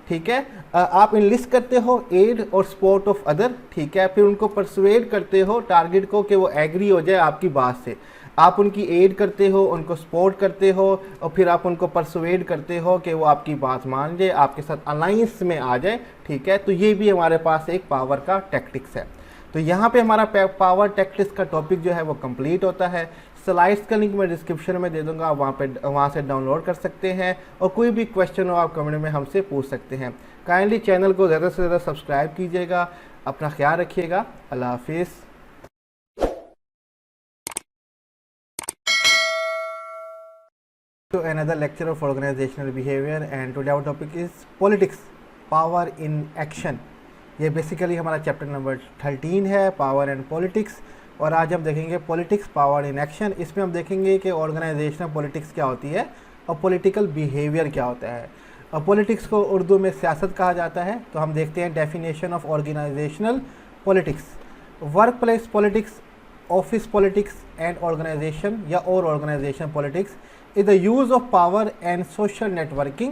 ठीक है। आप इनलिस्ट करते हो एड और सपोर्ट ऑफ अदर, ठीक है, फिर उनको परसुएट करते हो टारगेट को कि वो एग्री हो जाए आपकी बात से। आप उनकी एड करते हो, उनको सपोर्ट करते हो और फिर आप उनको परसुएड करते हो कि वो आपकी बात मान जाए, आपके साथ अलाइंस में आ जाए, ठीक है। तो ये भी हमारे पास एक पावर का टैक्टिक्स है। तो यहाँ पे हमारा पावर टैक्टिक्स का टॉपिक जो है वो कंप्लीट होता है। स्लाइड्स का लिंक मैं डिस्क्रिप्शन में दे दूंगा, वहाँ से डाउनलोड कर सकते हैं और कोई भी क्वेश्चन हो आप कमेंट में हमसे पूछ सकते हैं। काइंडली चैनल को ज़्यादा से ज़्यादा सब्सक्राइब कीजिएगा। अपना ख्याल रखिएगा। अल्लाह हाफिज़। To another lecture of organizational behavior and today our topic is politics, power in action। ये बेसिकली हमारा चैप्टर नंबर 13 है, पावर एंड पॉलिटिक्स। और आज हम देखेंगे पॉलिटिक्स, पावर इन एक्शन। इसमें हम देखेंगे कि ऑर्गेनाइजेशनल पॉलिटिक्स क्या होती है और पॉलिटिकल बिहेवियर क्या होता है। और पॉलिटिक्स को उर्दू में सियासत कहा जाता है। तो हम देखते हैं definition of organizational politics. Workplace politics, office politics and organization या और organization politics is the use of power and social networking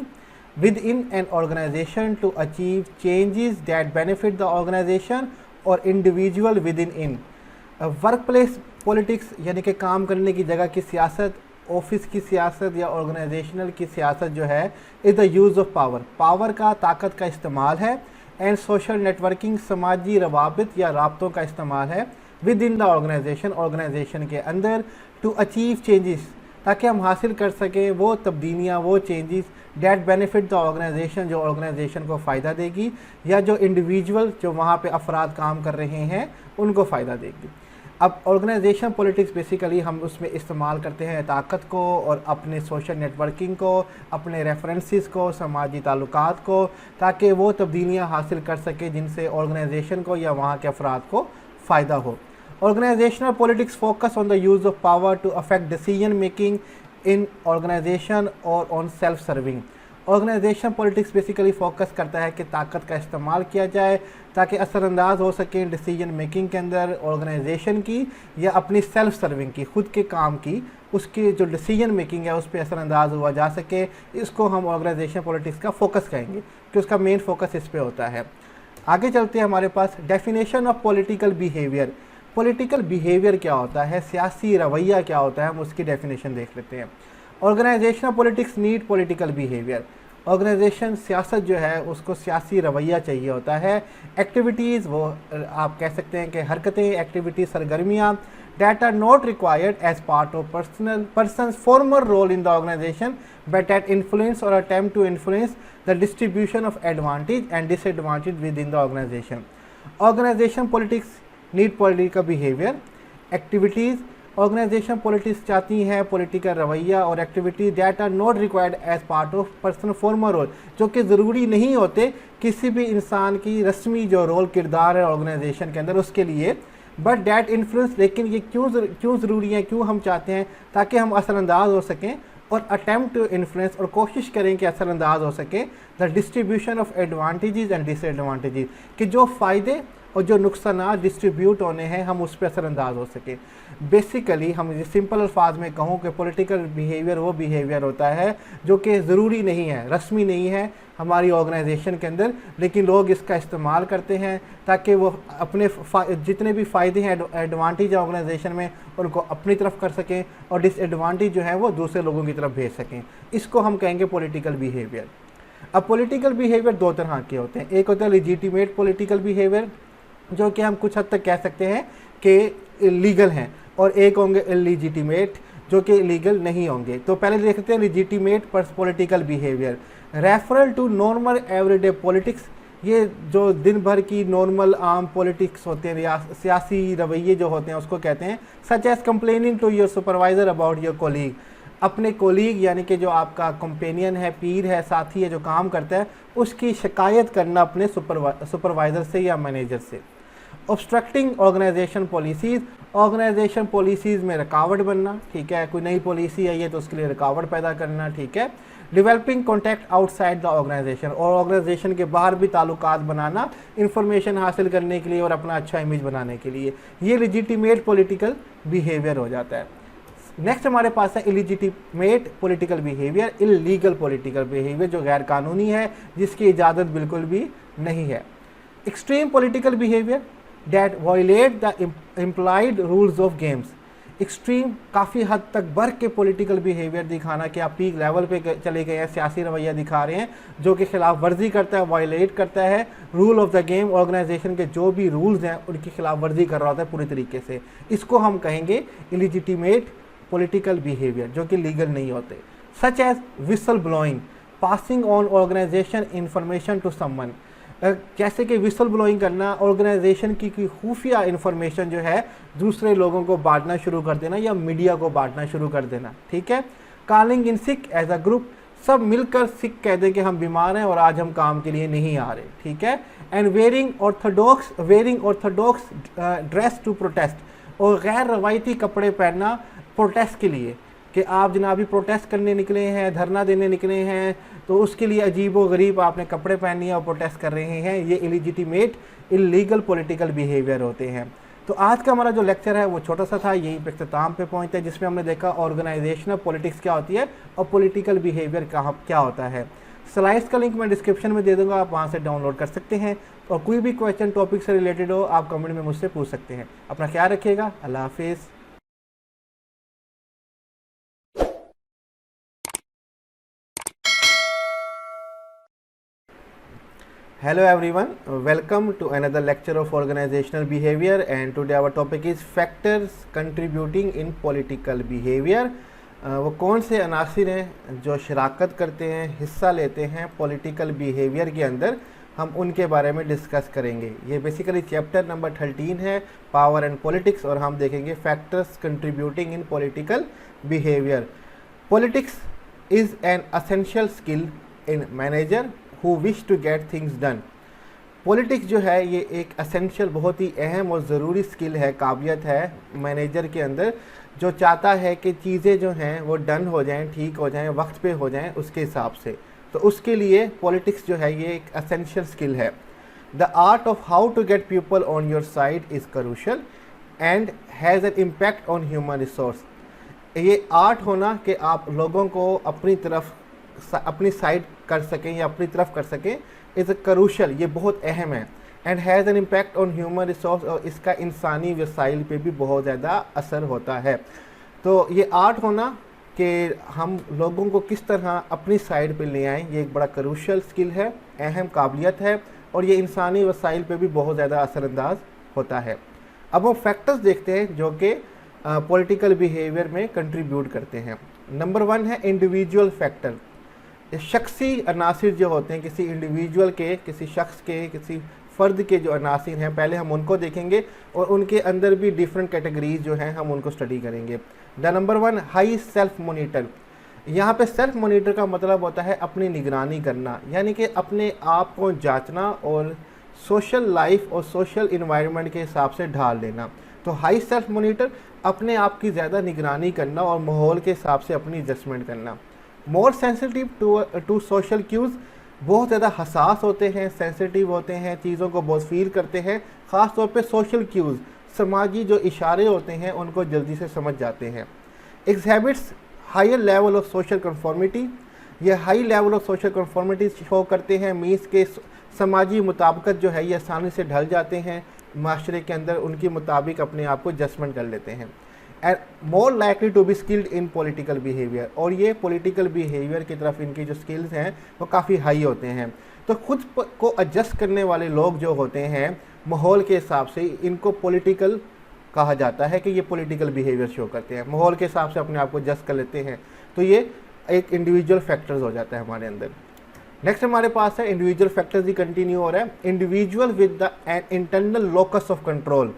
within an organization to achieve changes that benefit the organization or individual within in। Workplace politics यानी कि काम करने की जगह की सियासत, ऑफिस की सियासत या ऑर्गेनाइजेशनल की सियासत जो है is the use of power, power का, ताकत का इस्तेमाल है। एंड सोशल नेटवर्किंग, समाजी रवाबित या राब्तों का इस्तेमाल है within the organization, organization के अंदर, टू अचीव चेंजेस, ताकि हम हासिल कर सकें वो तब्दीलियाँ, वो changes that benefit the organization, जो ऑर्गेनाइजेशन को फ़ायदा देगी या जो इंडिविजुअल, जो वहाँ पे अफराद काम कर रहे हैं, उनको फ़ायदा देगी। अब ऑर्गेनाइजेशन पॉलिटिक्स बेसिकली हम उसमें इस्तेमाल करते हैं ताकत को और अपने सोशल नेटवर्किंग को, अपने रेफरेंसेस को, समाजी ताल्लुकात को, ताकि वो तब्दीलियाँ हासिल कर सके जिनसे ऑर्गेनाइजेशन को या वहाँ के अफराद को फ़ायदा हो। Organizational politics focus on the use of power to affect decision making in organization or on self-serving। Organization politics basically focus करता है कि ताकत का इस्तेमाल किया जाए ताकि असरअंदाज हो सके डिसीजन मेकिंग के अंदर ऑर्गेनाइजेशन की या अपनी सेल्फ सर्विंग की, खुद के काम की, उसकी जो डिसीजन मेकिंग है उस पर असरअंदाज हुआ जा सके। इसको हम ऑर्गेनाइजेशन पॉलिटिक्स का फोकस कहेंगे कि उसका मेन फोकस इस पर होता है। आगे चलते हैं हमारे पास definition of political behaviour. Political behaviour क्या होता है, सियासी रवैया क्या होता है, हम उसकी डेफिनेशन देख लेते हैं। Organizational politics need political behavior. Organization सियासत जो है उसको सियासी रवैया चाहिए होता है। एक्टिविटीज़, वो आप कह सकते हैं कि हरकतें, activities, सरगर्मियाँ that are not required as part of person's former role in the organization but that influence or attempt to influence the distribution of advantage and disadvantage within the organization। Organization politics need political behavior। activities, organization politics चाहती हैं political रवैया और activity that are not required as part of personal formal role, जो कि ज़रूरी नहीं होते किसी भी इंसान की रस्मी जो रोल किरदार है ऑर्गेनाइजेशन के अंदर उसके लिए, बट डैट इन्फ्लुएंस, लेकिन ये क्यों ज़रूरी है, क्यों हम चाहते हैं, ताकि हम असरअंदाज हो सकें और अटैम्प्ट टू इन्फ्लुएंस, और कोशिश करें कि असरअंदाज हो सके the distribution of advantages and disadvantages, कि जो फ़ायदे और जो नुकसान डिस्ट्रीब्यूट होने हैं हम उस पर असरअंदाज हो सके। बेसिकली हम सिंपल अल्फाज में कहूँ कि पॉलिटिकल बिहेवियर वो बिहेवियर होता है जो कि ज़रूरी नहीं है, रस्मी नहीं है हमारी ऑर्गेनाइजेशन के अंदर, लेकिन लोग इसका इस्तेमाल करते हैं ताकि वो अपने जितने भी फ़ायदे हैं, एडवांटेज है ऑर्गेनाइजेशन में, उनको अपनी तरफ कर सकें और डिसएडवांटेज जो है वो दूसरे लोगों की तरफ भेज सकें। इसको हम कहेंगे पॉलिटिकल बिहेवियर। अब पॉलिटिकल बिहेवियर दो तरह के होते हैं। एक होता है लेजिटिमेट पॉलिटिकल बिहेवियर, जो कि हम कुछ हद तक कह सकते हैं कि लीगल हैं, और एक होंगे इलीजिटिमेट जो कि लीगल नहीं होंगे। तो पहले देखते हैं legitimate political behavior. Referral to normal everyday politics, ये जो दिन भर की नॉर्मल आम पॉलिटिक्स होते हैं, सियासी रवैये जो होते हैं उसको कहते हैं। Such as complaining to your supervisor about your colleague, अपने कोलीग यानी कि जो आपका कंपेनियन है, पीर है, साथी है जो काम करता है, उसकी शिकायत करना अपने सुपरवाइज़र से या मैनेजर से। Obstructing organization policies, organization policies में रुकावट बनना, ठीक है, कोई नई पॉलिसी आई है तो उसके लिए रुकावट पैदा करना, ठीक है। Developing contact outside the organization, और ऑर्गेनाइजेशन के बाहर भी ताल्लुकात बनाना इंफॉर्मेशन हासिल करने के लिए और अपना अच्छा इमेज बनाने के लिए, ये लेजिटिमेट पॉलिटिकल बिहेवियर हो जाता है। नेक्स्ट हमारे पास है illegitimate political behaviour, illegal political behaviour जो गैर कानूनी है, जिसकी इजाज़त बिल्कुल भी नहीं है। Extreme political behaviour that violate the implied rules of games, extreme काफ़ी हद तक बढ़ के पॉलिटिकल बिहेवियर दिखाना कि आप पीक लेवल पे चले गए हैं, सियासी रवैया दिखा रहे हैं जो कि खिलाफ वर्जी करता है, वायलेट करता है rule of the game, organization के जो भी रूल्स हैं उनकी खिलाफ वर्जी कर रहा होता है पूरी तरीके से। इसको हम कहेंगे इलिजिटिमेट पॉलिटिकल बिहेवियर जो कि लीगल नहीं होते। Such as whistle blowing, passing on organization information to someone, जैसे कि विसल ब्लोइंग करना, ऑर्गेनाइजेशन की खुफिया इंफॉर्मेशन जो है दूसरे लोगों को बांटना शुरू कर देना या मीडिया को बांटना शुरू कर देना, ठीक है। Calling in sick as a group, सब मिलकर सिक कह दें कि हम बीमार हैं और आज हम काम के लिए नहीं आ रहे, ठीक है। And wearing orthodox dress to protest, और गैर रवायती कपड़े पहनना प्रोटेस्ट के लिए कि आप जनाबी प्रोटेस्ट करने निकले हैं, धरना देने निकले हैं, तो उसके लिए अजीब व गरीब आपने कपड़े पहन लिए और प्रोटेस्ट कर रहे हैं, ये इलिजिटिमेट इलीगल पॉलिटिकल बिहेवियर होते हैं। तो आज का हमारा जो लेक्चर है वो छोटा सा था, यहीं पे इख्तिताम पे पहुंचता है, जिसमें हमने देखा ऑर्गेनाइजेशनल पॉलिटिक्स क्या होती है और पॉलिटिकल बिहेवियर क्या होता है। स्लाइड्स का लिंक मैं डिस्क्रिप्शन में दे दूंगा, आप वहाँ से डाउनलोड कर सकते हैं। और कोई भी क्वेश्चन टॉपिक से रिलेटेड हो आप कमेंट में मुझसे पूछ सकते हैं। अपना ख्याल रखिएगा, अल्लाह हाफिज़। Hello everyone, welcome to another lecture of organizational behavior, and today our topic is factors contributing in political behavior। वो कौन से अनासिर हैं जो शराकत करते हैं, हिस्सा लेते हैं पॉलिटिकल बिहेवियर के अंदर, हम उनके बारे में डिस्कस करेंगे। ये बेसिकली चैप्टर नंबर 13 है, पावर एंड पॉलिटिक्स, और हम देखेंगे factors contributing in political behaviour. Politics is an essential skill in manager who wish to get things done। Politics जो है ये एक असेंशियल, बहुत ही अहम और ज़रूरी स्किल है, काबिलियत है मैनेजर के अंदर, जो चाहता है कि चीज़ें जो हैं वो डन हो जाएं, ठीक हो जाएं, वक्त पे हो जाएं उसके हिसाब से। तो उसके लिए पॉलिटिक्स जो है ये एक असेंशियल स्किल है। The art of how to get people on your side is crucial and has an impact on human resource. ये आर्ट होना कि आप लोगों को अपनी साइड कर सकें या अपनी तरफ कर सकें, इज़ क्रूशियल, ये बहुत अहम है। And has an impact on human resource, और इसका इंसानी वसाइल पे भी बहुत ज़्यादा असर होता है। तो ये आर्ट होना कि हम लोगों को किस तरह अपनी साइड पे ले आएँ, ये एक बड़ा क्रूशियल स्किल है, अहम काबिलियत है, और ये इंसानी वसाइल पे भी बहुत ज़्यादा असरअंदाज होता है। अब हम फैक्टर्स देखते हैं जो कि पॉलिटिकल बिहेवियर में कंट्रीब्यूट करते हैं। नंबर 1 है इंडिविजुअल फैक्टर। शख्सी अनासिर जो होते हैं, किसी इंडिविजुअल के, किसी शख्स के, किसी फ़र्द के जो अनासिर हैं, पहले हम उनको देखेंगे और उनके अंदर भी डिफरेंट कैटेगरीज जो हैं हम उनको स्टडी करेंगे। The number 1 high self monitor. यहाँ पे सेल्फ मोनीटर का मतलब होता है अपनी निगरानी करना, यानी कि अपने आप को जांचना और सोशल लाइफ और सोशल इन्वायरमेंट के हिसाब से ढाल लेना। तो हाई सेल्फ मोनीटर, अपने आप की ज़्यादा निगरानी करना और माहौल के हिसाब से अपनी एडजस्टमेंट करना। More sensitive to social cues, बहुत ज़्यादा हसास होते हैं, सेंसिटिव होते हैं, चीज़ों को बहुत फील करते हैं, ख़ास तौर पे सोशल क्यूज़, समाजी जो इशारे होते हैं उनको जल्दी से समझ जाते हैं। Exhibits higher level of social conformity, ये high level of social conformity show करते हैं, मीन्स के समाजी मुताबिकत जो है ये आसानी से ढल जाते हैं माशरे के अंदर, उनके मुताबिक अपने आप को एडजस्टमेंट कर लेते हैं। And more likely to be skilled in political behavior, और ये पॉलिटिकल बिहेवियर की तरफ इनकी जो स्किल्स हैं वो काफ़ी हाई होते हैं। तो खुद को एडजस्ट करने वाले लोग जो होते हैं माहौल के हिसाब से, इनको पॉलिटिकल कहा जाता है कि ये पॉलिटिकल बिहेवियर शो करते हैं, माहौल के हिसाब से अपने आप को एडजस्ट कर लेते हैं। तो ये एक इंडिविजुअल फैक्टर्स हो जाता है हमारे अंदर। नेक्स्ट हमारे पास है इंडिविजुअल फैक्टर्स ही कंटिन्यू हो रहा है। Individual with the internal locus of control,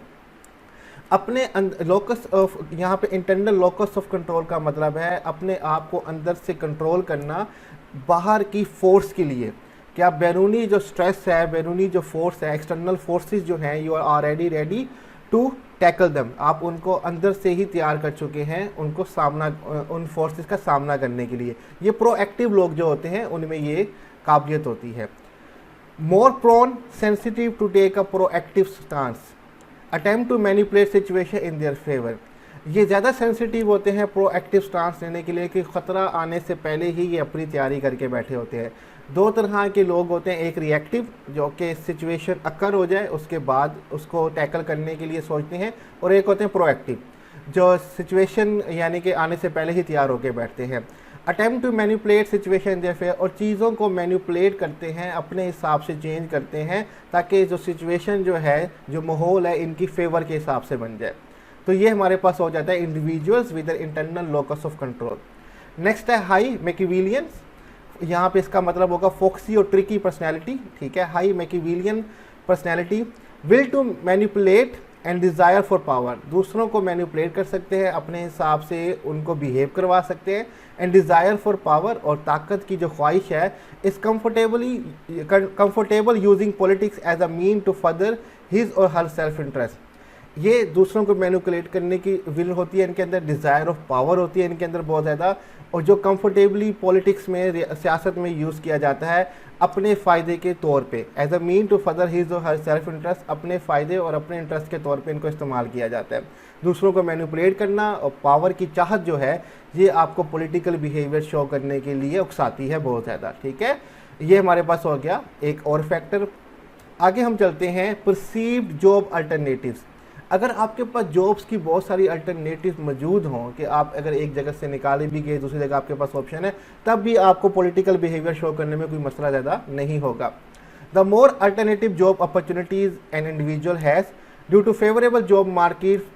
अपने लोकस ऑफ, यहाँ पे इंटरनल लोकस ऑफ कंट्रोल का मतलब है अपने आप को अंदर से कंट्रोल करना बाहर की फोर्स के लिए। कि आप बैरूनी जो स्ट्रेस है, बैरूनी जो फोर्स है, एक्सटर्नल फोर्सेस जो हैं, you are already ready to tackle them, आप उनको अंदर से ही तैयार कर चुके हैं उनको उन फोर्सेस का सामना करने के लिए। ये प्रोएक्टिव लोग जो होते हैं उनमें ये काबिलियत होती है। More prone sensitive to take a proactive stance, attempt to manipulate situation in their favour, ये ज़्यादा सेंसिटिव होते हैं प्रोएक्टिव स्टांस लेने के लिए कि ख़तरा आने से पहले ही ये अपनी तैयारी करके बैठे होते हैं। दो तरह के लोग होते हैं, एक रिएक्टिव जो कि सिचुएशन अकर हो जाए उसके बाद उसको टैकल करने के लिए सोचते हैं, और एक होते हैं प्रोएक्टिव जो सिचुएशन यानी कि आने से पहले ही तैयार होकर बैठते हैं। अटेम्प्ट टू मैनिपुलेट सिचुएशन जैसे, और चीज़ों को मैनिपुलेट करते हैं, अपने हिसाब से चेंज करते हैं ताकि जो सिचुएशन जो है, जो माहौल है, इनकी फेवर के हिसाब से बन जाए। तो ये हमारे पास हो जाता है individuals with internal locus of control. Next है हाई मैकियावेलियंस। यहाँ पे इसका मतलब होगा फोक्सी और ट्रिकी पर्सनैलिटी, ठीक है। High Machiavellian personality, will to manipulate and desire for power, दूसरों को मैनिपुलेट कर सकते हैं, अपने हिसाब से उनको बिहेव करवा सकते हैं। एंड डिज़ायर फॉर पावर, और ताकत की जो ख्वाहिश है, is comfortable using politics as a mean to further his or her self interest. ये दूसरों को मैनिपुलेट करने की विल होती है इनके अंदर, डिज़ायर ऑफ पावर होती है इनके अंदर बहुत ज़्यादा, और जो कंफर्टेबली पॉलिटिक्स में, सियासत में यूज़ किया जाता है अपने फ़ायदे के तौर पे, as a mean to further his or her self interest, अपने फ़ायदे और अपने इंटरेस्ट के तौर पे इनको इस्तेमाल किया जाता है। दूसरों को मैनिपुलेट करना और पावर की चाहत जो है, ये आपको पॉलिटिकल बिहेवियर शो करने के लिए उकसाती है बहुत ज़्यादा, ठीक है। ये हमारे पास हो गया एक और फैक्टर। आगे हम चलते हैं परसीव्ड जॉब अल्टरनेटिव्स। अगर आपके पास जॉब्स की बहुत सारी अल्टरनेटिव मौजूद हों कि आप अगर एक जगह से निकाले भी गए, दूसरी जगह आपके पास ऑप्शन है, तब भी आपको पॉलिटिकल बिहेवियर शो करने में कोई मसला ज़्यादा नहीं होगा। The more alternative job opportunities an individual has due to favourable job market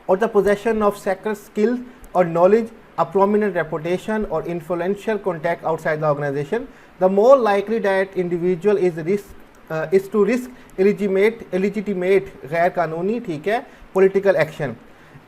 और the position of sector skills और knowledge, a prominent reputation or influential contact outside the organization, the more likely that individual is to risk illegitimate गैर कानूनी, ठीक है, political action.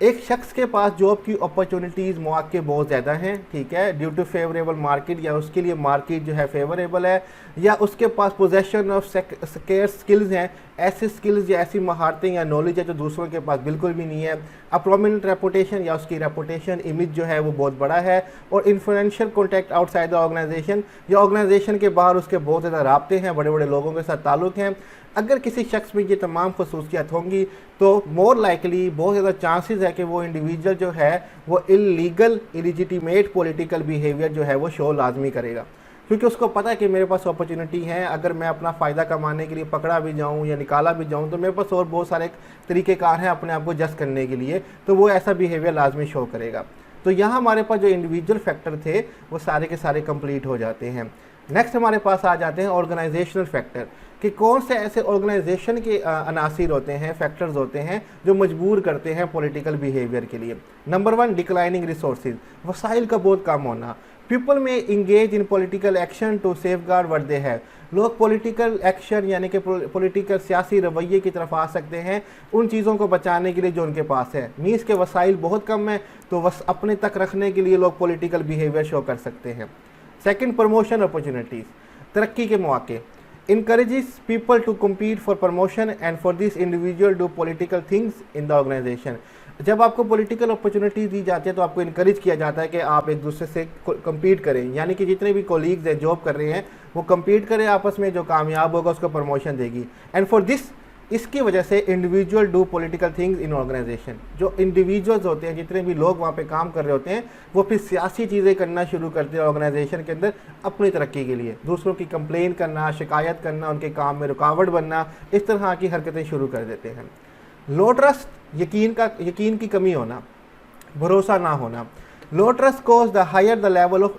एक शख्स के पास job की अपॉर्चुनिटीज़ मौके बहुत ज़्यादा हैं, ठीक है, ड्यू टू फेवरेबल मार्केट, या उसके लिए मार्केट जो है फेवरेबल है, या उसके पास पोजेशन ऑफ स्केर्स स्किल्स हैं, ऐसे स्किल्स या ऐसी महारतें या नॉलेज है जो दूसरों के पास बिल्कुल भी नहीं है। अ प्रोमिनेंट रेपुटेशन, या उसकी रेपुटेशन इमेज जो है वो बहुत बड़ा है, और influential contact outside the organization, या ऑर्गेनाइजेशन के बाहर उसके बहुत ज़्यादा राब्ते हैं, बड़े बड़े लोगों के साथ ताल्लुक़ हैं। अगर किसी शख्स में ये तमाम खसूसियात होंगी तो मोर लाइकली, बहुत ज़्यादा चांसेस है कि वो इंडिविजुअल जो है वो इलीगल इलिजिटिमेट पॉलिटिकल बिहेवियर जो है वो शो लाजमी करेगा, क्योंकि उसको पता है कि मेरे पास अपॉर्चुनिटी है, अगर मैं अपना फ़ायदा कमाने के लिए पकड़ा भी जाऊं या निकाला भी जाऊं तो मेरे पास और बहुत सारे तरीक़ेकार हैं अपने आप को जस्ट करने के लिए, तो वो ऐसा बिहेवियर लाजमी शो करेगा। तो यहाँ हमारे पास जो इंडिविजुअल फैक्टर थे वो सारे के सारे कंप्लीट हो जाते हैं। नेक्स्ट हमारे पास आ जाते हैं ऑर्गेनाइजेशनल फैक्टर, कि कौन से ऐसे ऑर्गेनाइजेशन के अनासिर होते हैं, फैक्टर्स होते हैं जो मजबूर करते हैं पॉलिटिकल बिहेवियर के लिए। नंबर 1, डिक्लाइनिंग रिसोर्सेज, वसाइल का बहुत कम होना। People may engage in political action to safeguard what they have, लोग पॉलिटिकल एक्शन यानी कि पॉलिटिकल सियासी रवैये की तरफ आ सकते हैं उन चीज़ों को बचाने के लिए जो उनके पास है। मीन्स के वसाइल बहुत कम है तो बस अपने तक रखने के लिए लोग पॉलिटिकल बिहेवियर शो कर सकते हैं। सेकंड, प्रमोशन अपॉर्चुनिटीज़, तरक्की के मौके। encourages people to compete for promotion and for this individual do political things in the organization। जब आपको पॉलिटिकल अपॉर्चुनिटी दी जाती है तो आपको इनकरेज किया जाता है कि आप एक दूसरे से कम्पीट करें, यानी कि जितने भी कोलीग्स हैं जॉब कर रहे हैं वो कम्पीट करें आपस में, जो कामयाब होगा उसको प्रमोशन देगी। एंड फॉर दिस, इसकी वजह से individual do political things in organization, जो इंडिविजुअल्स होते हैं, जितने भी लोग वहाँ पे काम कर रहे होते हैं, वो फिर सियासी चीज़ें करना शुरू करते हैं ऑर्गेनाइजेशन के अंदर अपनी तरक्की के लिए, दूसरों की कंप्लेन करना, शिकायत करना, उनके काम में रुकावट बनना, इस तरह की हरकतें शुरू कर देते हैं। लो ट्रस्ट, यकीन की कमी होना, भरोसा ना होना। Low trust cause the higher the level of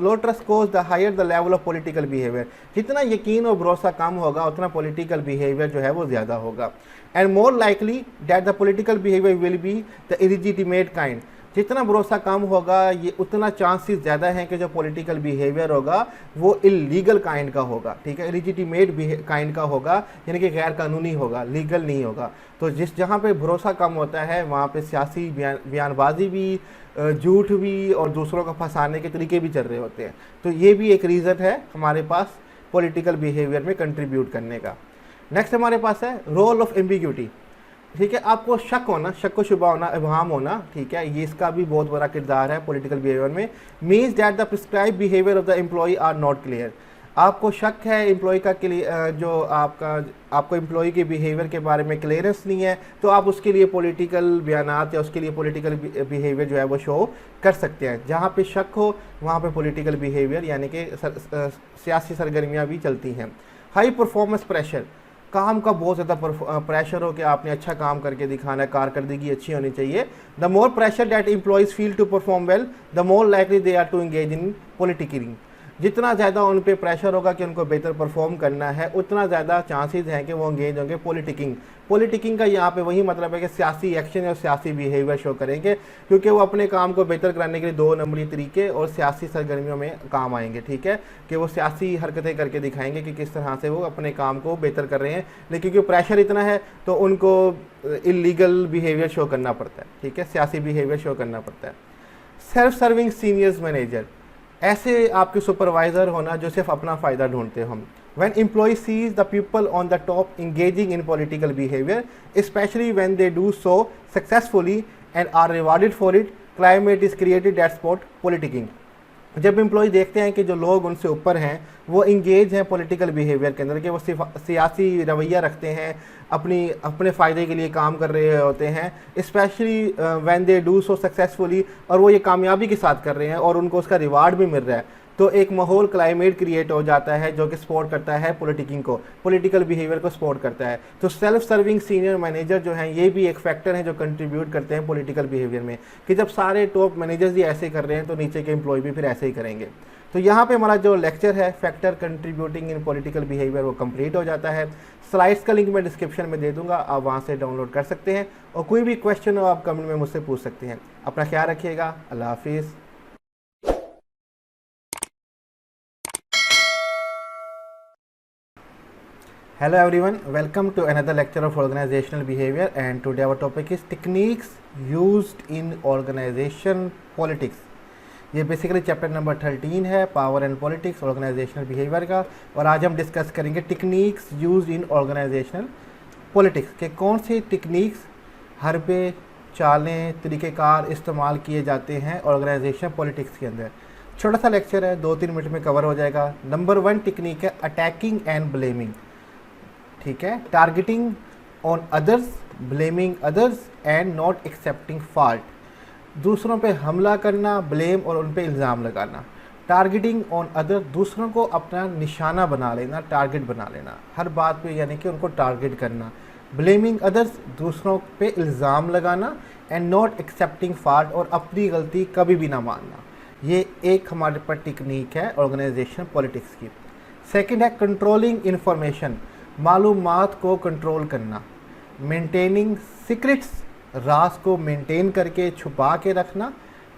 low trust cause the higher the level of political behavior। जितना यकीन और भरोसा कम होगा उतना पॉलिटिकल बिहेवियर जो है वो ज़्यादा होगा। And more likely that the political behaviour will be the illegitimate kind, जितना भरोसा कम होगा ये उतना चांसेस ज़्यादा हैं कि जो पॉलिटिकल बिहेवियर होगा वो इलीगल काइंड का होगा, ठीक है, इलिजिटिमेट काइंड का होगा, यानी कि गैर कानूनी होगा, लीगल नहीं होगा। तो जहाँ पे भरोसा कम होता है वहाँ पे सियासी बयानबाजी भी, झूठ भी और दूसरों को फंसाने के तरीके भी चल रहे होते हैं। तो ये भी एक रीज़न है हमारे पास पॉलिटिकल बिहेवियर में कंट्रीब्यूट करने का। नेक्स्ट हमारे पास है रोल ऑफ एम्बिग्यूटी, ठीक है, आपको शक होना, शक व शुबा होना, इबहाम होना, ठीक है, ये इसका भी बहुत बड़ा किरदार है पॉलिटिकल बिहेवियर में। Means that the prescribe behavior of the employ are not clear, आपको शक है एम्प्लॉय का जो आपको एम्प्लॉय के बिहेवियर के बारे में क्लियरेंस नहीं है, तो आप उसके लिए पॉलिटिकल बयानात या उसके लिए पॉलिटिकल बिहेवियर जो है वो शो कर सकते हैं। जहाँ पे शक हो वहाँ पे पॉलिटिकल बिहेवियर यानी कि सियासी सरगर्मियाँ भी चलती हैं। हाई परफॉर्मेंस प्रेशर, काम का बहुत ज़्यादा प्रेशर हो कि आपने अच्छा काम करके दिखाना है, कारकर्दगी अच्छी होनी चाहिए। The more pressure that employees feel to perform well, the more likely they are to engage in politicking. जितना ज़्यादा उन पे प्रेशर होगा कि उनको बेहतर परफॉर्म करना है, उतना ज़्यादा चांसेस हैं कि वो इंगेज होंगे पॉलिटिकिंग। पॉलिटिकिंग का यहाँ पे वही मतलब है कि सियासी एक्शन और सियासी बिहेवियर शो करेंगे, क्योंकि वो अपने काम को बेहतर कराने के लिए 2 नंबरी तरीके और सियासी सरगर्मियों में काम आएंगे। ठीक है, कि वो सियासी हरकतें करके दिखाएंगे कि किस तरह से वो अपने काम को बेहतर कर रहे हैं, लेकिन क्योंकि प्रेशर इतना है तो उनको इलीगल बिहेवियर शो करना पड़ता है। ठीक है, सियासी बिहेवियर शो करना पड़ता है। सेल्फ सर्विंग सीनियर्स मैनेजर, ऐसे आपके सुपरवाइजर होना जो सिर्फ अपना फ़ायदा ढूंढते हो हम। When employee sees the people on the top engaging in political behavior, especially when they do so successfully and are rewarded for it, climate is created that support politicking. जब एम्प्लॉय देखते हैं कि जो लोग उनसे ऊपर हैं वो इंगेज हैं पॉलिटिकल बिहेवियर के अंदर, कि वो सियासी रवैया रखते हैं, अपने फ़ायदे के लिए काम कर रहे होते हैं, specially when they do so successfully, और वो ये कामयाबी के साथ कर रहे हैं और उनको उसका रिवार्ड भी मिल रहा है, तो एक माहौल क्लाइमेट क्रिएट हो जाता है जो कि सपोर्ट करता है पॉलिटिकिंग को, पॉलिटिकल बिहेवियर को सपोर्ट करता है। तो सेल्फ सर्विंग सीनियर मैनेजर जो हैं ये भी एक फैक्टर है जो कंट्रीब्यूट करते हैं पॉलिटिकल बिहेवियर में, कि जब सारे टॉप मैनेजर्स ही ऐसे कर रहे हैं तो नीचे के एम्प्लॉय भी फिर ऐसे ही करेंगे। तो यहाँ पे हमारा जो लेक्चर है फैक्टर कंट्रीब्यूटिंग इन पॉलिटिकल बिहेवियर वो कंप्लीट हो जाता है। स्लाइड्स का लिंक मैं डिस्क्रिप्शन में दे दूंगा, आप वहाँ से डाउनलोड कर सकते हैं, और कोई भी क्वेश्चन हो आप कमेंट में मुझसे पूछ सकते हैं। अपना ख्याल रखिएगा, अल्लाह हाफिज़। Hello everyone, welcome to another lecture of organizational behavior, and today our topic is techniques used in organization politics. ये बेसिकली चैप्टर नंबर 13 है, power and politics organizational behavior का, और आज हम डिस्कस करेंगे techniques used in organizational politics के कौन सी techniques, हरबे, चालें, तरीक़ेकार इस्तेमाल किए जाते हैं ऑर्गेनाइजेशन पॉलिटिक्स के अंदर। छोटा सा लेक्चर है, 2-3 मिनट में कवर हो जाएगा। नंबर 1 टेक्निक है अटैकिंग एंड ब्लेमिंग। ठीक है, targeting on others, blaming others and not accepting fault. दूसरों पे हमला करना, ब्लेम और उन पे इल्ज़ाम लगाना। टारगेटिंग ऑन अदर, दूसरों को अपना निशाना बना लेना, टारगेट बना लेना हर बात पे, यानी कि उनको टारगेट करना। ब्लेमिंग अदर्स, दूसरों पे इल्ज़ाम लगाना, एंड नॉट एक्सेप्टिंग फॉल्ट, और अपनी गलती कभी भी ना मानना। ये एक हमारे पर टेक्निक है ऑर्गेनाइजेशन पॉलिटिक्स की। सेकेंड है कंट्रोलिंग इंफॉर्मेशन, मालूमात को कंट्रोल करना। मेंटेनिंग सीक्रेट्स, राज को मेंटेन करके छुपा के रखना,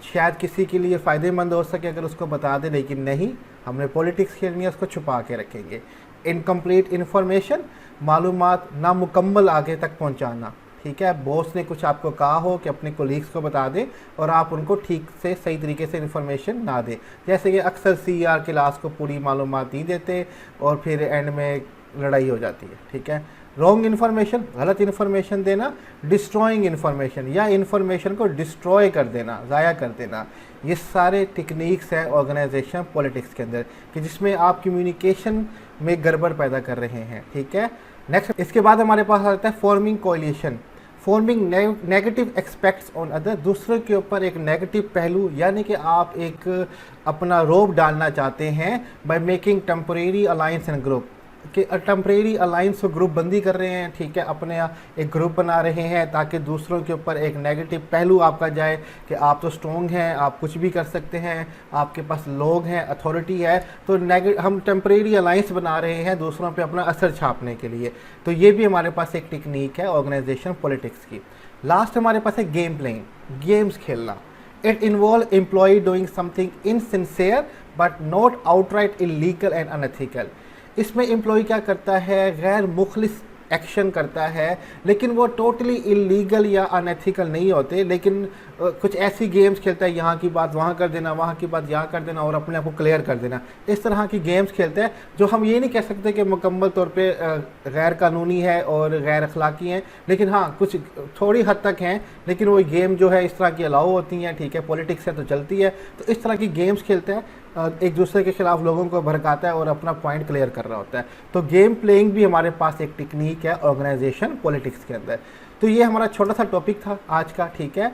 शायद किसी के लिए फ़ायदेमंद हो सके अगर उसको बता दे, लेकिन नहीं, हमने पॉलिटिक्स खेलनी है, उसको छुपा के रखेंगे। इनकम्प्लीट इन्फॉर्मेशन, मालूमात नामुकम्मल आगे तक पहुंचाना। ठीक है, बॉस ने कुछ आपको कहा हो कि अपने कोलीग्स को बता दें और आप उनको ठीक से सही तरीके से इन्फॉर्मेशन ना दें, जैसे कि अक्सर CR क्लास को पूरी मालूमात नहीं देते और फिर एंड में लड़ाई हो जाती है। ठीक है, रॉन्ग इन्फॉर्मेशन, गलत इन्फॉर्मेशन देना। डिस्ट्रॉइंग इन्फॉर्मेशन, या इन्फॉर्मेशन को डिस्ट्रॉय कर देना, ज़ाया कर देना। ये सारे टेक्निक्स हैं ऑर्गेनाइजेशन पॉलिटिक्स के अंदर, कि जिसमें आप कम्युनिकेशन में गड़बड़ पैदा कर रहे हैं। ठीक है, नेक्स्ट इसके बाद हमारे पास आता है forming coalition. Forming negative expects on other, दूसरों के ऊपर एक नेगेटिव पहलू, यानी कि आप एक अपना रोब डालना चाहते हैं by making temporary alliance and group, कि टेम्परेरी अलायंस को ग्रुप बंदी कर रहे हैं। ठीक है, अपने एक ग्रुप बना रहे हैं ताकि दूसरों के ऊपर एक नेगेटिव पहलू आपका जाए कि आप तो स्ट्रॉन्ग हैं, आप कुछ भी कर सकते हैं, आपके पास लोग हैं, अथॉरिटी है, तो हम टेम्परेरी अलायंस बना रहे हैं दूसरों पे अपना असर छापने के लिए। तो ये भी हमारे पास एक टेक्निक है ऑर्गेनाइजेशन पॉलिटिक्स की। लास्ट हमारे पास है गेम प्लेइंग, गेम्स खेलना। It involve employ doing something insincere but not outright illegal and unethical. इसमें एम्प्लॉय क्या करता है, गैर मुखलिस एक्शन करता है, लेकिन वो टोटली इलीगल या अनएथिकल नहीं होते, लेकिन कुछ ऐसी गेम्स खेलता है, यहाँ की बात वहाँ कर देना, वहाँ की बात यहाँ कर देना और अपने आप को क्लियर कर देना। इस तरह की गेम्स खेलते हैं जो हम ये नहीं कह सकते कि मुकम्मल तौर पे गैर कानूनी है और गैर अखलाकी हैं, लेकिन हाँ कुछ थोड़ी हद तक हैं, लेकिन वो गेम जो है इस तरह की अलाउ होती हैं। ठीक है, पॉलिटिक्स है तो चलती है, तो इस तरह की गेम्स खेलते हैं, एक दूसरे के खिलाफ लोगों को भड़काता है और अपना पॉइंट क्लियर कर रहा होता है। तो गेम प्लेइंग भी हमारे पास एक टेक्निक है ऑर्गेनाइजेशन पॉलिटिक्स के अंदर। तो ये हमारा छोटा सा टॉपिक था आज का। ठीक है,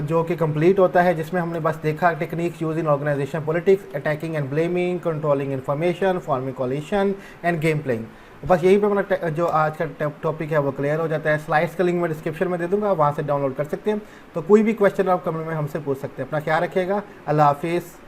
जो कि कंप्लीट होता है, जिसमें हमने बस देखा techniques use in organization politics, attacking and blaming, controlling information, forming coalition and game playing. बस यहीं पे अपना जो आज का टॉपिक है वो क्लियर हो जाता है। स्लाइड्स का लिंक मैं डिस्क्रिप्शन में दे दूंगा, वहाँ से डाउनलोड कर सकते हैं। तो कोई भी क्वेश्चन आप कमेंट में हमसे पूछ सकते हैं। अपना ख्याल रखिएगा। अल्लाह हाफिज़।